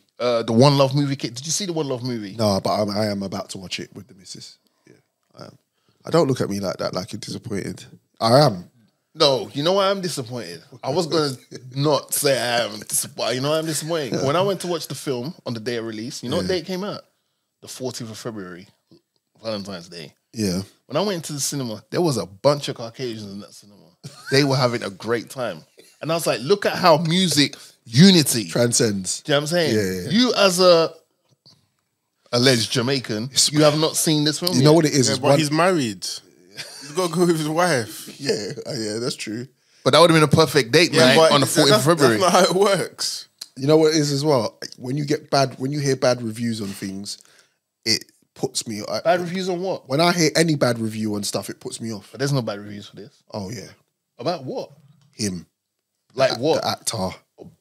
The One Love movie. Did you see the One Love movie? No, but I am about to watch it with the missus. Yeah, I am. I don't look at me like that, like you're disappointed. I am. No, you know why I'm disappointed? I was going to not say I am disappointed. You know why I'm disappointed? When I went to watch the film on the day of release, you know what day it came out? The 14th of February, Valentine's Day. Yeah. When I went into the cinema, there was a bunch of Caucasians in that cinema. They were having a great time. And I was like, look at how music unity transcends. Do you know what I'm saying? Yeah. You as a alleged Jamaican, you have not seen this film You know what it is? But he's married. He's got to go with his wife. Yeah, that's true. But that would have been a perfect date night on the 14th of February. That's not how it works. You know what it is as well? When you hear bad reviews on things, it puts me... Bad reviews on what? When I hear any bad review on stuff, it puts me off. But there's no bad reviews for this. Oh, yeah. About what? Him. Like what? The actor.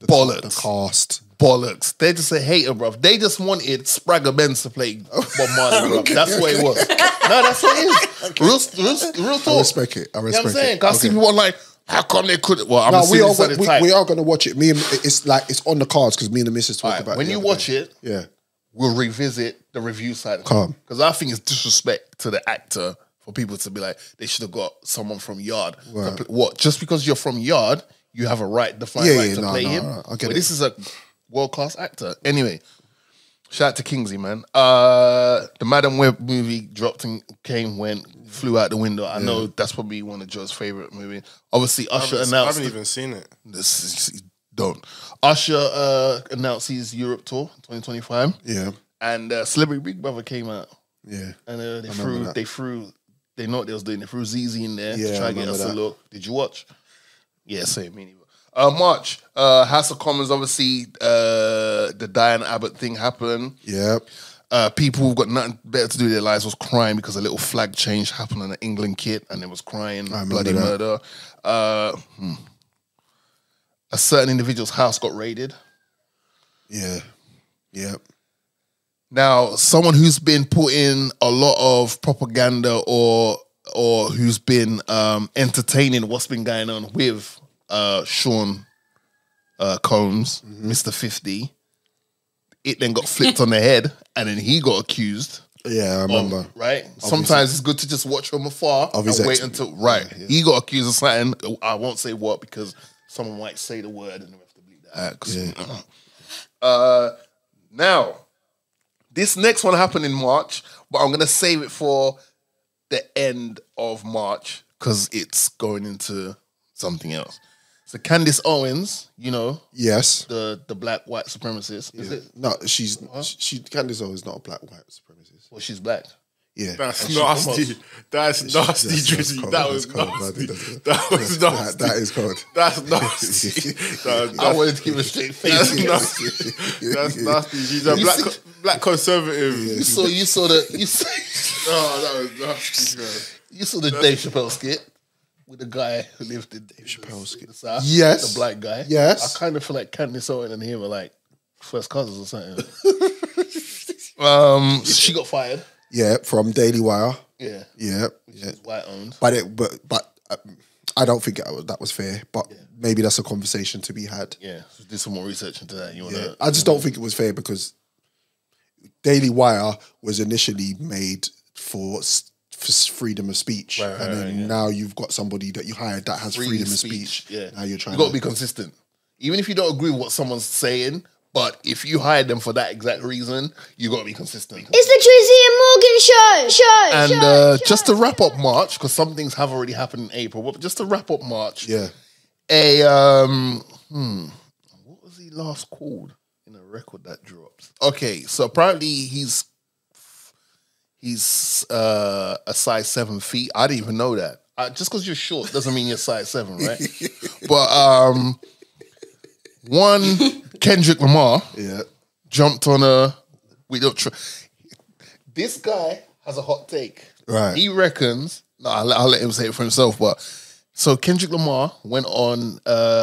Bollocks. The cast. Bollocks. They're just a hater, bruv. They just wanted Spragger Benz to play Bob Marley, bruv. That's what it was. No, that's what it is. Real talk. I respect it. You know what I'm saying? Because I see people like, how come they couldn't? Well, I'm we are going to watch it. It's on the cards because me and the missus talk about it. When you watch it, we'll revisit the review side. Because I think it's disrespect to the actor for people to be like, they should have got someone from Yard. Right. What? Just because you're from Yard, you have a right, defined right to play him. I get it. This is a world-class actor. Anyway, shout out to Kingsley, man. The Madam Web movie dropped and flew out the window. I know that's probably one of Joe's favorite movies. Obviously, Usher announced... I haven't even seen it. Don't. Usher announced his Europe tour 2025. Yeah. And Celebrity Big Brother came out. Yeah. And they know what they was doing. They threw ZZ in there to try to get us a look. Did you watch? Yeah, same. Me neither. March, House of Commons, obviously, the Diane Abbott thing happened. Yep. People who've got nothing better to do with their lives was crying because a little flag change happened on an England kit and it was crying, bloody murder. A certain individual's house got raided. Yeah. Yep. Now, someone who's been putting a lot of propaganda or who's been entertaining what's been going on with Sean Combs, Mr. 50, it then got flipped on the head and then he got accused. Yeah, I remember. Right? Sometimes it's good to just watch from afar and wait until... Right. Yeah. He got accused of something. I won't say what because someone might say the word and we have to bleep that out. Now, this next one happened in March, but I'm going to save it for the end of March because it's going into something else. So Candace Owens, you know, yes, the black white supremacist. Is it? No, Candace Owens is not a black white supremacist. Well, she's black. Yeah. That's nasty. That's nasty, Drizzy. That was nasty. That was nasty. That is cold. That's nasty. I wanted to give a straight face. That's nasty. That's nasty. She's a black conservative. You saw the Oh, that was nasty, man. you saw the Dave Chappelle skit with the guy who lived in Dave Chappelle skit. Yes. The black guy. Yes. I kind of feel like Candice Owen and him are like first cousins or something. She got fired. Yeah, from Daily Wire. Yeah. Yeah. White owned. But I don't think that was fair. But maybe that's a conversation to be had. Yeah. So do some more research into that. You wanna I just don't think it was fair because Daily Wire was initially made for freedom of speech, Right, and then now you've got somebody that you hired that has freedom of speech. Yeah. Now you're trying. You got to be consistent, even if you don't agree with what someone's saying. But if you hired them for that exact reason, you got to be consistent. It's the Drizzy and Morgan show. And just to wrap up March, because some things have already happened in April, but just to wrap up March, Yeah. what was he last called in a record that drops? Okay, so apparently he's a size 7 feet. I didn't even know that. Just because you're short doesn't mean you're size 7, right? But one Kendrick Lamar jumped on this guy has a hot take. Right. He reckons, I'll let him say it for himself, but so Kendrick Lamar went on,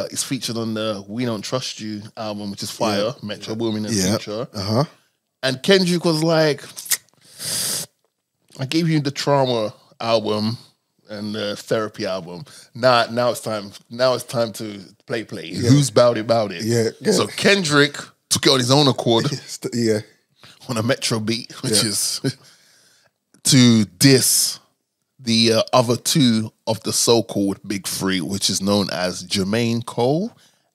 is featured on the We Don't Trust You album, which is fire, Metro Boomin and Future. And Kendrick was like, I gave you the Trauma album and the Therapy album. Now it's time to play. Yeah. Who's bout it? Yeah. So Kendrick took it on his own accord. Yeah. On a Metro beat, which is to diss the other two of the so-called Big Three, which is known as Jermaine Cole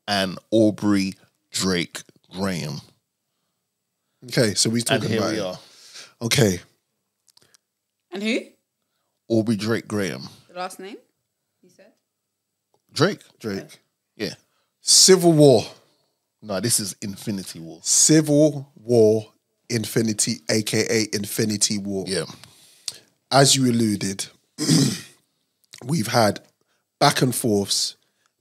and Aubrey Drake Graham. Okay, so we're talking about we are. Okay. And who? Aubrey Drake Graham. The last name, you said? Drake. Yeah. Civil War. No, this is Infinity War. Civil War Infinity, aka Infinity War. Yeah. As you alluded, we've had back and forths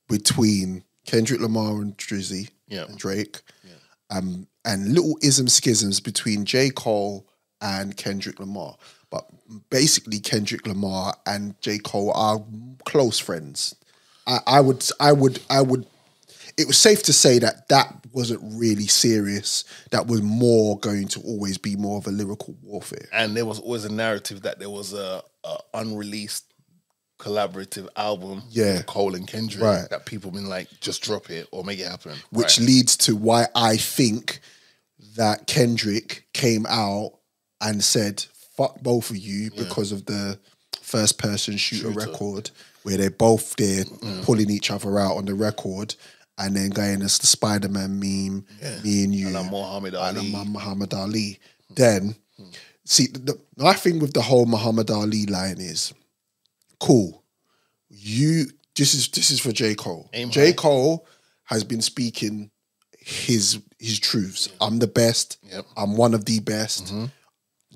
between Kendrick Lamar and Drizzy and Drake. Yeah. And little schisms between J. Cole and Kendrick Lamar. But basically Kendrick Lamar and J. Cole are close friends. I would it was safe to say that wasn't really serious. That was more going to always be more of a lyrical warfare. And there was always a narrative that there was a unreleased collaborative album with Cole and Kendrick that people been like, just drop it or make it happen. Which leads to why I think that Kendrick came out and said, fuck both of you because of the first person shooter record where they're both there pulling each other out on the record and then going as the Spider-Man meme, me and you. And I'm Muhammad Ali. And I'm Muhammad Ali. Then, see, my thing with the whole Muhammad Ali line is, cool. This is for J. Cole. J. Cole has been speaking his truths. I'm the best. Yep. I'm one of the best.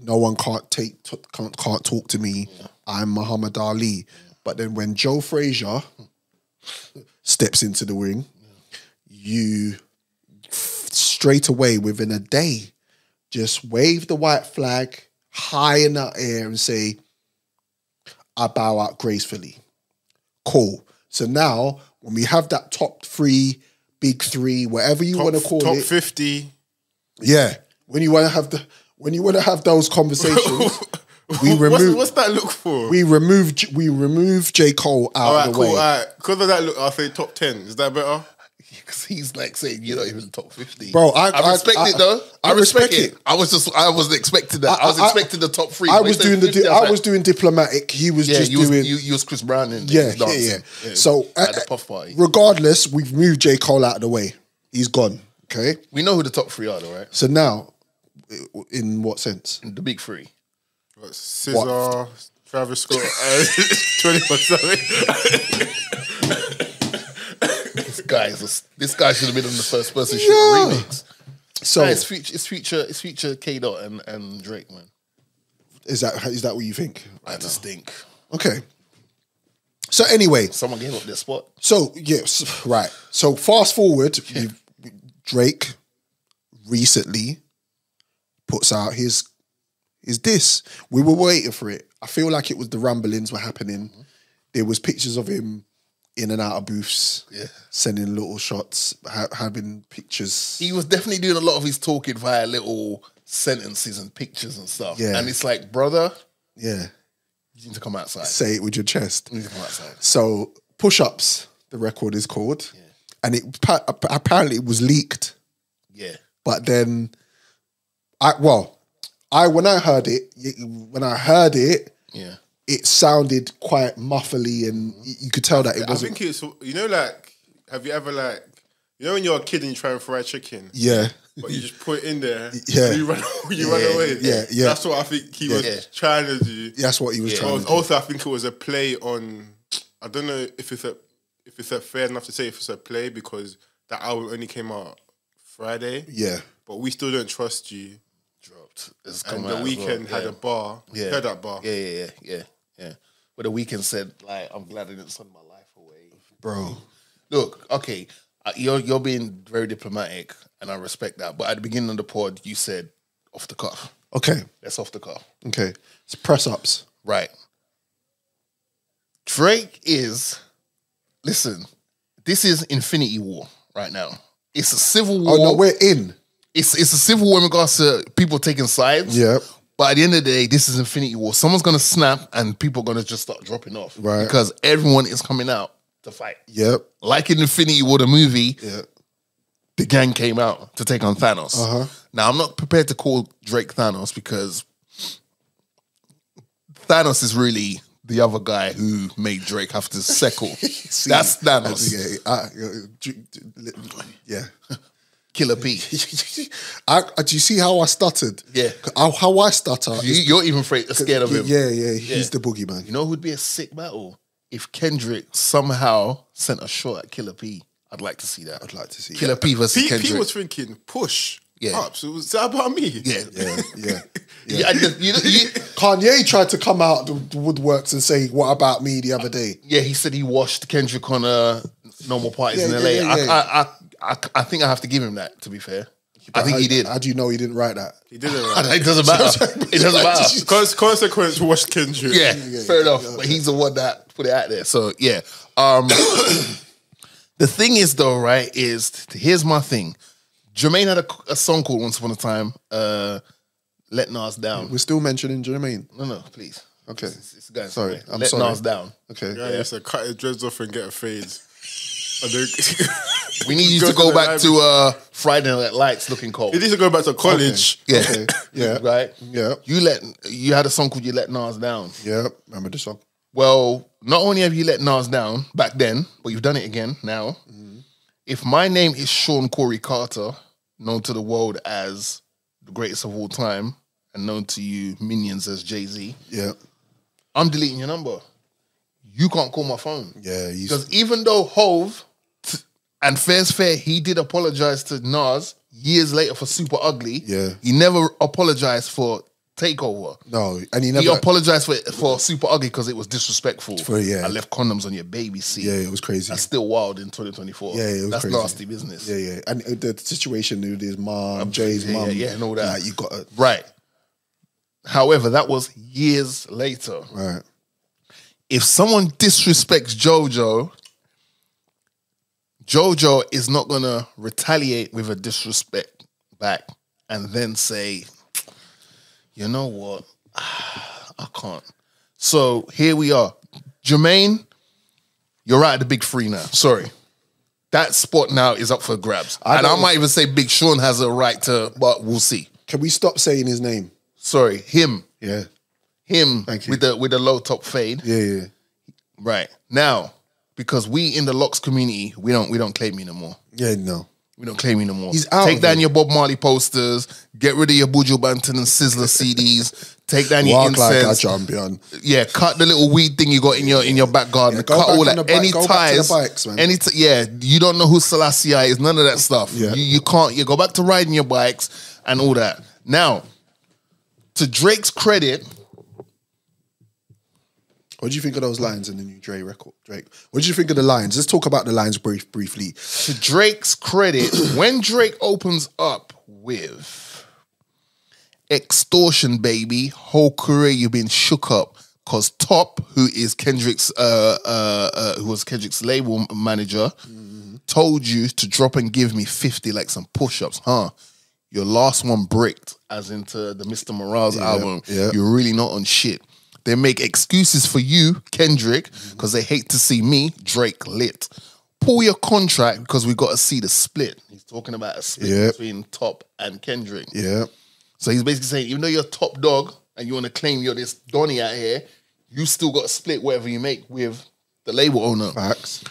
No one can't talk to me. I'm Muhammad Ali. But then when Joe Frazier steps into the ring, you straight away within a day just wave the white flag high in the air and say, I bow out gracefully. Cool. So now when we have that top three, big three, whatever you want to call top it. Top 50. Yeah. When you want to have those conversations, we remove. What's that look for? We remove J. Cole out of the way. All right. Because of that look, I'll say top 10. Is that better? Because he's like saying you're not even top 50. Bro, I respect it though. I respect it. I wasn't expecting that. I was expecting the top 3. I was doing diplomatic. He was just doing. You was Chris Brown and yeah. So at the puff party. Regardless, we've moved J. Cole out of the way. He's gone. Okay. We know who the top 3 are, though, right? So now, in what sense? The big 3. SZA, Travis Scott, 24/7. This guy should have been on the first person shooter remix. So it's future K Dot and Drake, man. Is that what you think? I just think. Okay. So anyway, someone gave up their spot. So yes, right. So fast forward, Drake recently puts out his diss. We were waiting for it. I feel like it was the rumblings were happening. Mm-hmm. There was pictures of him in and out of booths, sending little shots, having pictures. He was definitely doing a lot of his talking via little sentences and pictures and stuff. Yeah. And it's like, brother, you need to come outside. Say it with your chest. You need to come outside. So Push-Ups, the record is called, and it apparently it was leaked. Yeah. But then, when I heard it, it sounded quite muffly, and you could tell that it wasn't. I think it's, like, have you ever when you're a kid and you try and fry chicken? Yeah. But you just put it in there, and you run away. Yeah. That's what I think he was trying to do. That's what he was trying to do. Also, I think it was a play on, I don't know if it's fair enough to say if it's a play, because that album only came out Friday. Yeah. But We Still Don't Trust You dropped. And The Weeknd had a bar. Yeah. Heard that bar? Yeah. But The Weeknd said, like, I'm glad I didn't send my life away. Bro. Look, okay, you're being very diplomatic, and I respect that. But at the beginning of the pod, you said off the cuff. Okay. That's off the cuff. Okay. It's press-ups. Right. Drake is, listen, this is Infinity War right now. It's a civil war. Oh, no, we're in. It's a civil war in regards to people taking sides. Yeah. But at the end of the day, this is Infinity War. Someone's going to snap and people are going to just start dropping off. Right. Because everyone is coming out to fight. Yep. Like in Infinity War, the movie, the gang came out to take on Thanos. Uh-huh. Now, I'm not prepared to call Drake Thanos, because Thanos is really the other guy who made Drake have to settle. That's Thanos. Yeah. Killer P. Do you see how I stuttered? Yeah. How I stutter. You're even scared of him. Yeah. He's the boogeyman. You know who would be a sick battle? If Kendrick somehow sent a shot at Killer P. I'd like to see that. I'd like to see Killer P versus Kendrick. P was thinking push. Yeah. Up. So was that about me? Yeah. Kanye tried to come out the woodworks and say, "What about me?" the other day. Yeah, he said he washed Kendrick on normal parties in LA. I think I have to give him that, to be fair. I think he did. How do you know he didn't write that? He didn't write that. It doesn't matter. It doesn't matter. Consequence washed Kendrick. Yeah, fair enough. But he's the one that put it out there. So, yeah. The thing is, though, right, here's my thing. Jermaine had a song called Once Upon a Time, Let Nas Down. We're still mentioning Jermaine. No, please. Okay. It's going sorry. I'm Let sorry. Nas Down. Okay. Yeah, so cut his dreads off and get a fade. We need you to go back to Friday Night Lights looking cold. He needs to go back to college. Okay. Yeah. Okay. Yeah. Right? Yeah. You had a song called You Let Nas Down. Yeah. Remember the song? Well, not only have you let Nas down back then, but you've done it again now. Mm-hmm. If my name is Sean Corey Carter, known to the world as the greatest of all time, and known to you minions as Jay-Z, I'm deleting your number. You can't call my phone. Yeah. Because even though Hove, and fair's fair, he did apologize to Nas years later for Super Ugly. Yeah. He never apologized for Takeover. No, and he apologized for Super Ugly because it was disrespectful. I left condoms on your baby seat. Yeah, it was crazy. That's still wild in 2024. Yeah, it was That's crazy. nasty business. Yeah. And the situation with his mom, Jay's mom. Yeah, and all that. Like, you got to... Right. However, that was years later. Right. If someone disrespects JoJo is not going to retaliate with a disrespect back and then say, you know what? I can't. So here we are. Jermaine, you're out of the big three now. Sorry. That spot now is up for grabs. I might even say Big Sean has a right to, but we'll see. Can we stop saying his name? Sorry, him. Yeah. Him Thank you. with the low top fade. Yeah. Right. Now, because we in the Locks community, we don't claim you no more. Yeah, no. We don't claim you no more. He's out. Take down your Bob Marley posters. Get rid of your Buju Banton and Sizzler CDs. Take down your Walk like a incense. champion. Yeah, cut the little weed thing you got in your back garden. Yeah, go cut back all on that. the Any go back to ties. the bikes, man. You don't know who Selassie is. None of that stuff. Yeah. You can't. You go back to riding your bikes and all that. Now, to Drake's credit, What do you think of those lines in the new Drake record? Drake, what do you think of the lines? Let's talk about the lines briefly. To Drake's credit, when Drake opens up with extortion, baby, whole career you've been shook up. Cause Top, who is Kendrick's, who was Kendrick's label manager, told you to drop and give me 50 like some push-ups, huh? Your last one bricked, as into the Mr. Morales album. Yeah. You're really not on shit. They make excuses for you, Kendrick, because they hate to see me, Drake, lit. Pull your contract because we got to see the split. He's talking about a split between Top and Kendrick. Yeah. So he's basically saying, even though you're top dog and you want to claim you're this Donny out here, you still got to split whatever you make with the label owner. Facts.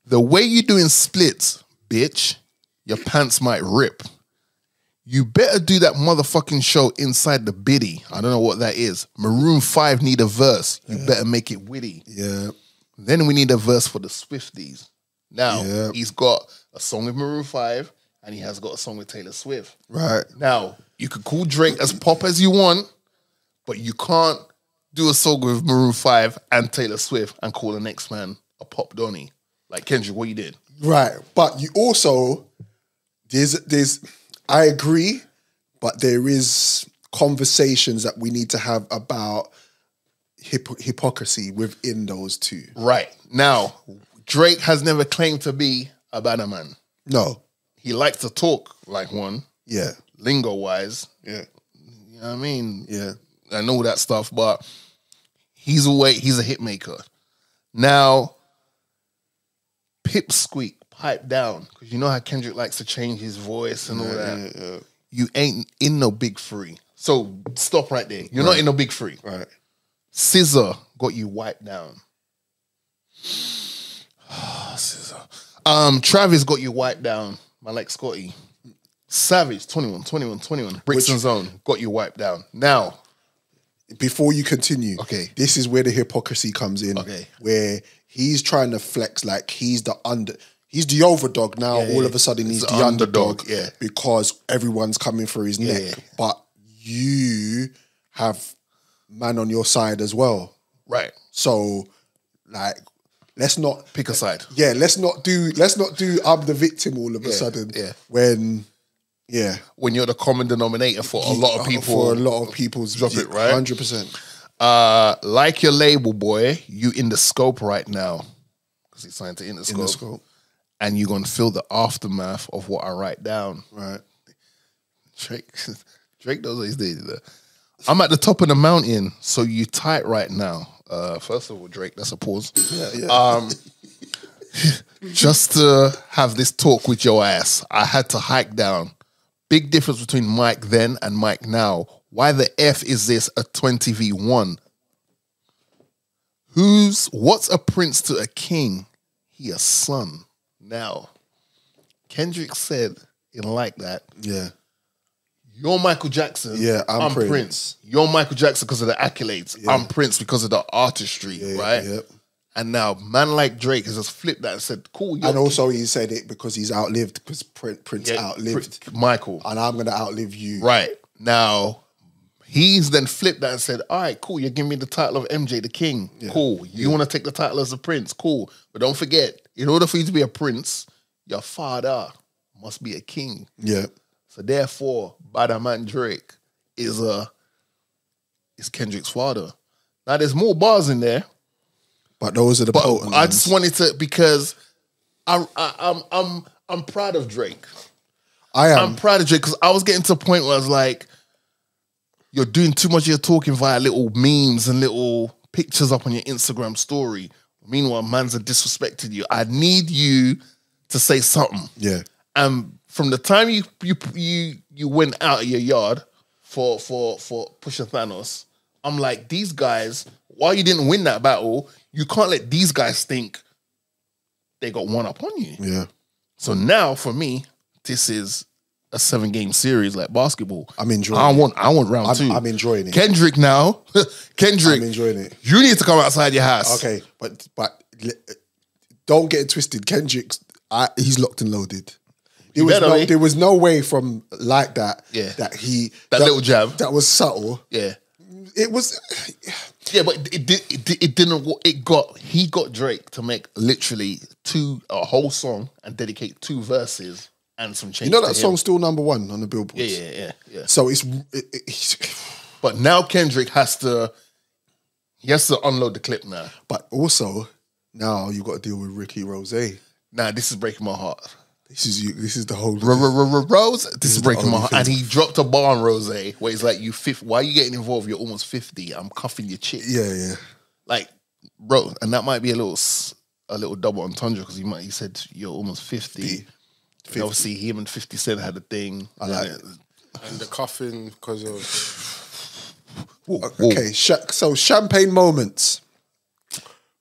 The way you doing splits, bitch, your pants might rip. You better do that motherfucking show inside the biddy. I don't know what that is. Maroon 5 need a verse. You better make it witty. Yeah. Then we need a verse for the Swifties. Now, he's got a song with Maroon 5 and he has got a song with Taylor Swift. Right. Now, you could call Drake as pop as you want, but you can't do a song with Maroon 5 and Taylor Swift and call the next man a pop Donny. Like Kendrick, what you did. Right. But you also, there's I agree, but there is conversations that we need to have about hypocrisy within those two. Right. Now, Drake has never claimed to be a banner man. No. He likes to talk like one. Yeah. Lingo-wise. Yeah. You know what I mean? Yeah. I know that stuff, but he's a hit maker. Now, Pipsqueak, pipe down, because you know how Kendrick likes to change his voice and all that. Yeah. You ain't in no big three. So stop right there. You're not in no big three. Right. Scissor got you wiped down. Scissor. Travis got you wiped down. My like Scotty. Savage, 21. Bricks and Zone got you wiped down. Now, before you continue, okay, this is where the hypocrisy comes in. Okay. Where he's trying to flex like he's the overdog now. All of a sudden he's the underdog. Yeah. Because everyone's coming for his neck. Yeah. But you have man on your side as well. Right. So, like, let's not pick a side. Yeah, let's not do I'm the victim all of a sudden. Yeah. When you're the common denominator for a lot of people. For a lot of people's drop it, right? 100%. Like your label, boy, you in the scope right now. Because he's signed to Interscope. And you're gonna feel the aftermath of what I write down. Right. Drake knows what he's doing. I'm at the top of the mountain, so you tight right now. First of all, Drake, that's a pause. Yeah. Just to have this talk with your ass, I had to hike down. Big difference between Mike then and Mike now. Why the F is this a 20v1? What's a prince to a king? He a son. Now, Kendrick said it like that. Yeah. You're Michael Jackson. Yeah, I'm Prince. You're Michael Jackson because of the accolades. Yeah. I'm Prince because of the artistry, right? Yeah. And now, man like Drake has just flipped that and said, cool. And also he said it because he's outlived, because Prince outlived Michael. And I'm going to outlive you. Right. Now, he's then flipped that and said, all right, cool, you're giving me the title of MJ the King. Yeah. Cool. You want to take the title as a prince. Cool. But don't forget, in order for you to be a prince, your father must be a king. Yeah. So therefore, Bada Man Drake is Kendrick's father. Now there's more bars in there, but those are the potent I ones. just wanted to, because I'm proud of Drake. I'm proud of Drake because I was getting to a point where I was like, you're doing too much of your talking via little memes and little pictures up on your Instagram story. Meanwhile, mans are disrespecting you. I need you to say something. Yeah. From the time you went out of your yard for Pusha Thanos, I'm like, these guys, while you didn't win that battle, you can't let these guys think they got one up on you. Yeah. So now for me, this is a 7-game series like basketball. I'm enjoying I want round 2. I'm enjoying it. Kendrick now. Kendrick. I'm enjoying it. You need to come outside your house. Okay, but don't get it twisted. Kendrick's he's locked and loaded. There was no way from like that. Yeah. That little jab that was subtle. Yeah. it was. Yeah, but it didn't. He got Drake to make literally a whole song and dedicate 2 verses and some change. You know that song's still #1 on the Billboards. Yeah. So it's but now Kendrick has to unload the clip now. But also now you got to deal with Ricky Rose. Nah, this is breaking my heart. This is the whole Rose. This is breaking my heart. And he dropped a bar on Rose where he's like, why are you getting involved? You're almost 50. I'm cuffing your chick. Yeah. Like, bro, and that might be a little double entendre because he said you're almost 50. And obviously, him and 50 Cent had a thing. I like it. And the cuffing because of... Okay, so champagne moments.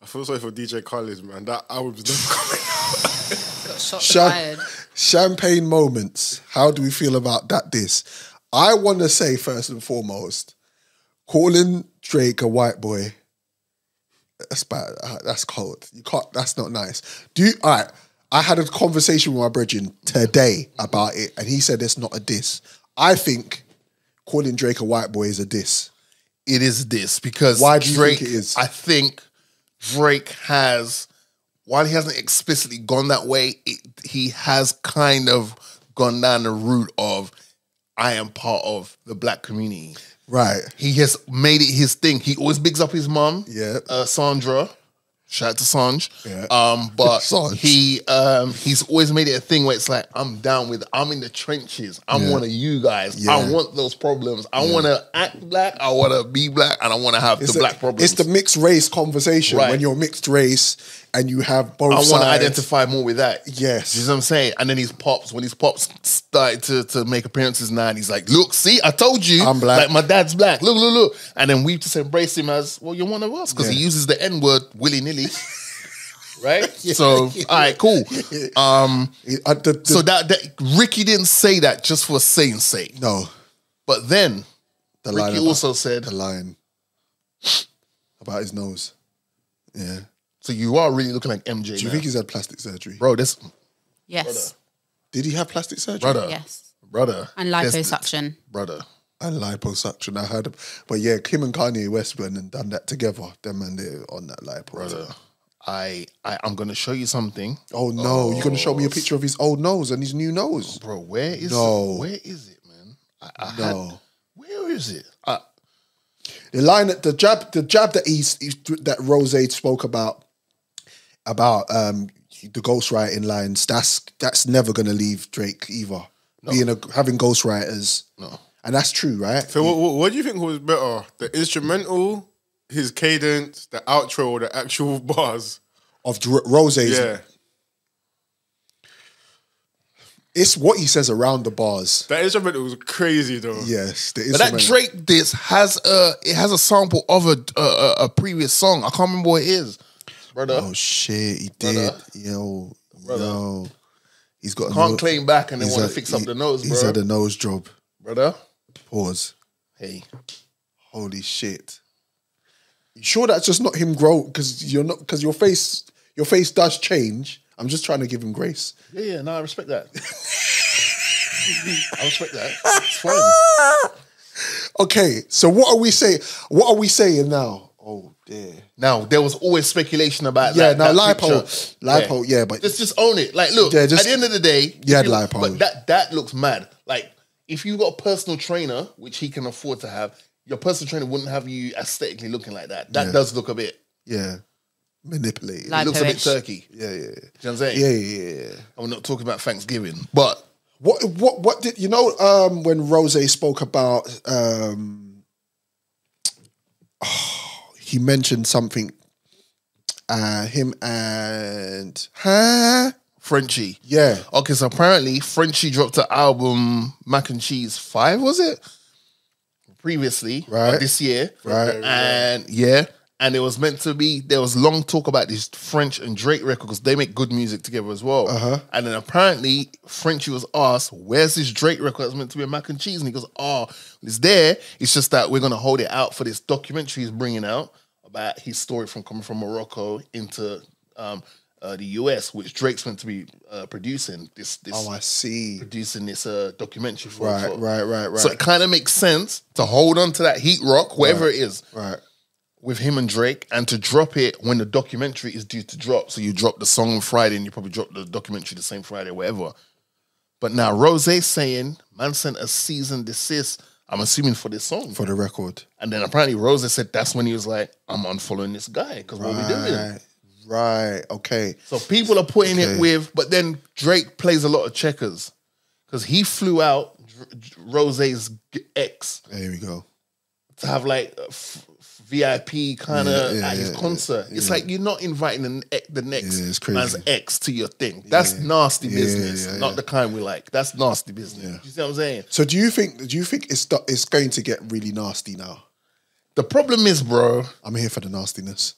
I feel sorry for DJ Khaled, man. That album's never coming out. Got shots fired. Champagne moments. How do we feel about that diss? I want to say first and foremost, calling Drake a white boy, that's bad. That's cold. You can't. That's not nice. All right. I had a conversation with my brethren today about it, and he said it's not a diss. I think calling Drake a white boy is a diss. It is a diss because why do you Drake, think it is? I think Drake has, while he hasn't explicitly gone that way, he has kind of gone down the route of I am part of the black community. Right. He has made it his thing. He always bigs up his mum, Yeah. Sandra. Shout out to Sanj. Yeah. But Sanj. he's always made it a thing where it's like, I'm in the trenches. I'm one of you guys. Yeah. I want those problems. I want to act black. I want to be black. And I want to have the black problems. It's the mixed race conversation. Right. When you're mixed race and you have both sides. I want to identify more with that. Yes. You know what I'm saying? And then when his pops started to make appearances now, and he's like, look, see, I told you. I'm black. Like, my dad's black. Look. And then we just embrace him as, well, you're one of us. Because he uses the N-word willy-nilly. Right? So, all right, cool. So that Ricky didn't say that just for saying's sake. No. But then, The Ricky line also said... The line about his nose. Yeah. So you are really looking like MJ Do you think he's had plastic surgery? Bro, this... Yes. Did he have plastic surgery? Brother. Yes. Brother. And liposuction. Brother. And liposuction. I heard but yeah, Kim and Kanye West went and done that together. Them and they on that lipo. Brother. I'm gonna show you something. Oh no, you're gonna show me a picture of his old nose and his new nose. Bro, where is it, man? Where is it? The line the jab that Rose spoke about the ghostwriting lines, that's never gonna leave Drake either. No. Having ghostwriters. No. And that's true, right? So what do you think was better? The instrumental, his cadence, the outro, or the actual bars? Of Rose's? Yeah. It's what he says around the bars. That instrumental was crazy though. Yes. But that Drake diss has a sample of a previous song. I can't remember what it is. Brother. Oh shit, he did. Yo. He's got can't claim back and then want to fix up the nose, bro. He's had a nose job. Brother. Pause. Hey. Holy shit. You sure that's just not him grow? Because your face does change. I'm just trying to give him grace. Yeah, no, I respect that. I respect that. It's fine. Okay, so what are we saying? What are we saying now? Oh dear. Now there was always speculation about that. Yeah, now lipo, yeah, but just own it. Like, look, at the end of the day, you had lipo, but that looks mad. Like, if you got a personal trainer, which he can afford to have, your personal trainer wouldn't have you aesthetically looking like that. That does look a bit, manipulated. It looks a bit turkey. Yeah. You know what I'm saying? Yeah. And we're not talking about Thanksgiving, but what did you know? When Rose spoke about, he mentioned something. Him and Frenchie. Yeah. Okay, so apparently Frenchie dropped the album Mac and Cheese 5, was it? Previously, right? This year, right? And it was meant to be. There was long talk about this French and Drake record because they make good music together as well. And then apparently Frenchie was asked, "Where's this Drake record that's meant to be a Mac and Cheese?" And he goes, "Oh, it's there. It's just that we're gonna hold it out for this documentary he's bringing out about his story from coming from Morocco into the US, which Drake's meant to be producing this. Oh, I see. Producing this documentary for. Right. So it kind of makes sense to hold on to that heat rock, whatever it is, Right. with him and Drake, and to drop it when the documentary is due to drop. So you drop the song on Friday, and you probably drop the documentary the same Friday, whatever. But now Rose's saying, man sent a cease and desist, I'm assuming for this song. For the record. And then apparently Rose said that's when he was like, I'm unfollowing this guy because what we doing? Right, okay. So people are putting it with, but then Drake plays a lot of checkers because he flew out Rose's ex. There we go. To have like VIP kind of at his concert. It's like you're not inviting the next man's ex to your thing. That's nasty business. Not the kind we like. That's nasty business. You see what I'm saying? So do you think it's going to get really nasty now? The problem is, bro. I'm here for the nastiness.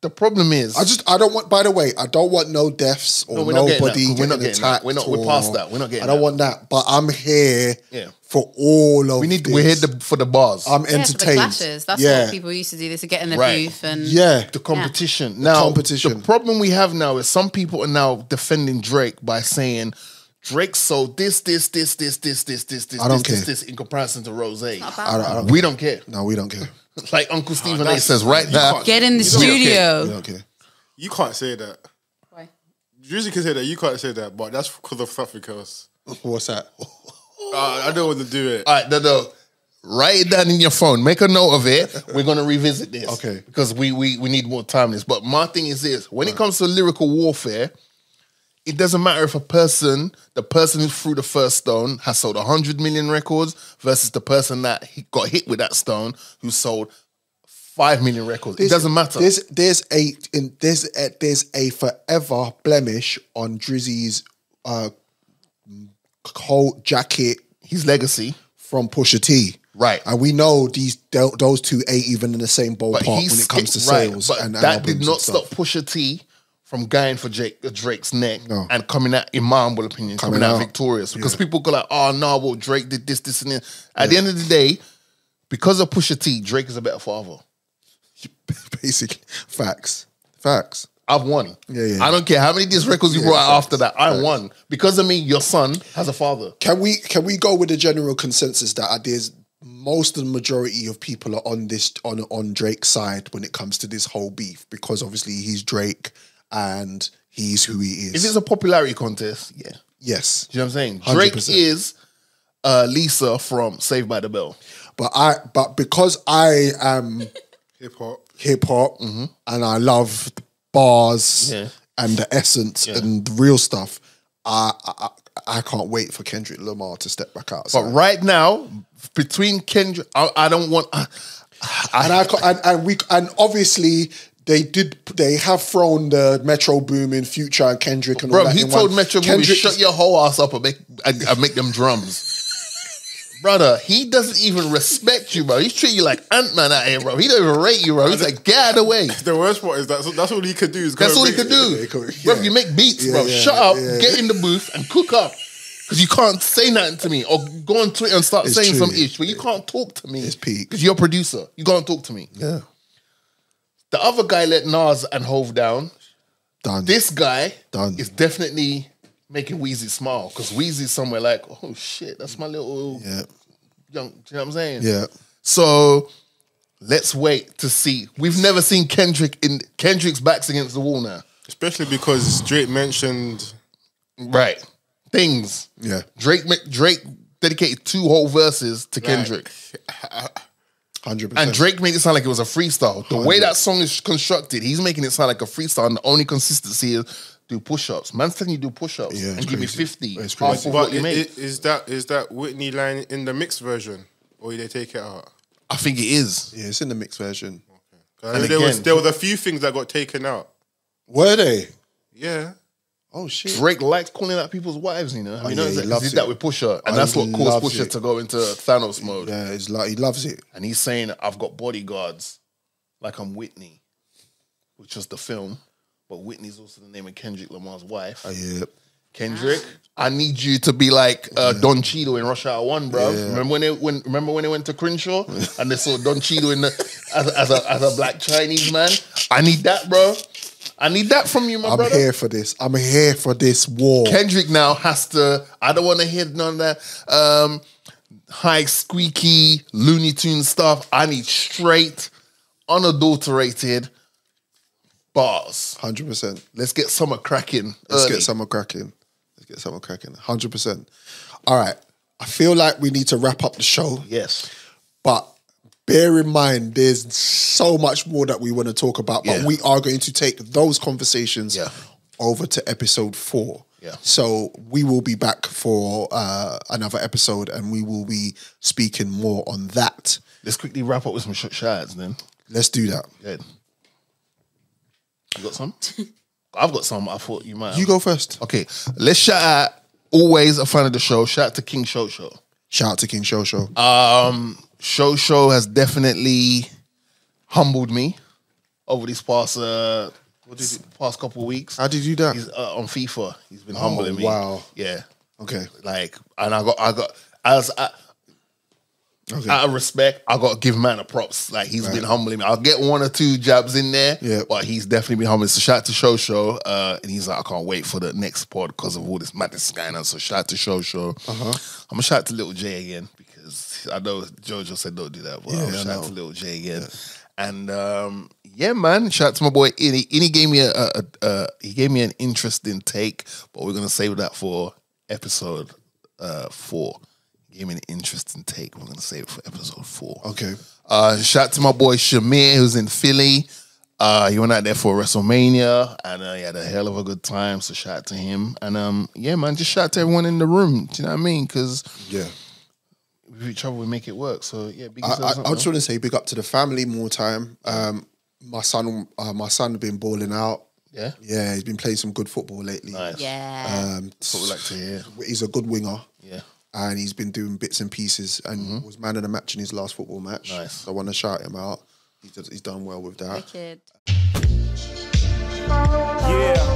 The problem is, I don't want. By the way, I don't want no deaths or nobody getting attacked. We're past that. We're not getting. I don't want that. But I'm here. Yeah. For all of we're here for the bars. I'm entertained. For the clashes. That's what people used to do. This to get in the booth and the competition. Now, the problem we have now is some people are now defending Drake by saying Drake sold this in comparison to Rose. We don't care. No, we don't care. Like Uncle Stephen A says right now. Get in the studio. We don't care. You can't say that. Why? Drizzy can say that. You can't say that. But that's because of something else. What's that? I don't want to do it. All right, no. Write it down in your phone. Make a note of it. We're going to revisit this. Okay. Because we need more time on this. But my thing is this. When it comes to lyrical warfare, it doesn't matter if the person who threw the first stone has sold 100 million records versus the person that got hit with that stone who sold 5 million records. It doesn't matter. There's a forever blemish on Drizzy's coat jacket, his legacy from Pusha T. Right. And we know those two ain't even in the same ballpark when it comes to sales. But and that did not stop Pusha T from going for Drake's neck and coming out, in my humble opinion, coming out victorious. Because people go like, oh no, well, Drake did this, and this. At the end of the day, because of Pusha T, Drake is a better father. Basically, facts. I've won. Yeah. I don't care how many diss records you brought out after that. I won. Because of me, your son has a father. Can we go with the general consensus that there's most of the majority of people are on Drake's side when it comes to this whole beef? Because obviously he's Drake and he's who he is. If it's a popularity contest, yeah. Yes. Do you know what I'm saying? 100%. Drake is Lisa from Saved by the Bell. But because I am hip hop, and I love the bars and the essence and the real stuff, I can't wait for Kendrick Lamar to step back out. But right now, between Kendrick, I don't want. And obviously they have thrown the Metro Boomin, Future and Kendrick and all that. He told Metro Boomin, shut your whole ass up and make them drums. Brother, he doesn't even respect you, bro. He's treating you like Ant-Man out here, bro. He don't even rate you, bro. He's like, get out of the way. The worst part is that's all he could do. That's all he could do. Bro, you make beats, bro. Shut up, get in the booth and cook up. Because you can't say nothing to me or go on Twitter and start saying some ish, but you can't talk to me. It's peak. Because you're a producer. You can't talk to me. Yeah. The other guy let Nas and Hove down. Done. This guy Done. is definitely making Weezy smile. Because Weezy's somewhere like, oh shit, that's my little young, do you know what I'm saying? Yeah. So let's wait to see. We've never seen Kendrick's back's against the wall now. Especially because Drake mentioned things. Yeah. Drake dedicated 2 whole verses to Kendrick. 100%. And Drake made it sound like it was a freestyle. The way that song is constructed, he's making it sound like a freestyle, and the only consistency is do push-ups. Man's telling you do push-ups and give me 50. It's Half crazy. of But what you make. is that Whitney line in the mixed version, or did they take it out? I think it is. Yeah, it's in the mixed version. Okay. There was a few things that got taken out. Were they? Yeah. Oh shit. Drake likes calling out people's wives, you know. He he did loves that it. with Pusha, and that's what caused loves Pusha it. to go into Thanos mode. Yeah, it's like he loves it. And he's saying, I've got bodyguards like I'm Whitney, which was the film. But Whitney's also the name of Kendrick Lamar's wife. Yeah. Kendrick, I need you to be like Don Cheadle in Rush Hour 1, bro. Yeah. Remember when they went to Crenshaw and they saw Don Cheadle as a black Chinese man? I need that, bro. I need that from you, my brother. I'm here for this. I'm here for this war. Kendrick now has to. I don't want to hear none of that high squeaky Looney Tune stuff. I need straight, unadulterated bars. 100%. Let's get summer cracking. Let's get summer cracking. 100%. All right. I feel like we need to wrap up the show. Yes. But bear in mind, there's so much more that we want to talk about. But we are going to take those conversations over to episode 4. Yeah. So we will be back for another episode and we will be speaking more on that. Let's quickly wrap up with some shout-outs then. Let's do that. Good. You got some? I've got some. I thought you might have. You go first. Okay. Let's shout out, always a fan of the show, shout out to King Show. Shout out to King Show. Show has definitely humbled me over these past past couple of weeks. How did you do that? He's on FIFA. He's been humbling me. Wow. Yeah. Okay. Like, and I got out of respect, I got to give man a props. Like, he's been humbling me. I'll get 1 or 2 jabs in there, but he's definitely been humbling. So shout out to Show, and he's like, I can't wait for the next pod because of all this madness going on. So shout out to Show. I'm gonna shout out to Little J again because I know Jojo said don't do that, but I'll shout out to Little J again. And man, shout out to my boy Innie. Innie gave me an interesting take, but we're gonna save that for episode 4. Gave me an interesting take. We're going to save it for episode 4. Okay. Shout out to my boy Shamir, who's in Philly. He went out there for WrestleMania, and he had a hell of a good time, so shout out to him. And man, just shout out to everyone in the room. Do you know what I mean? Because with each other, we make it work. So, big I just want to say big up to the family more time. My son been balling out. Yeah? Yeah, he's been playing some good football lately. Nice. Yeah. That's what we like to hear. He's a good winger. Yeah. And he's been doing bits and pieces and was man of the match in his last football match. Nice. So I want to shout him out. He's done well with that. Wicked. Yeah.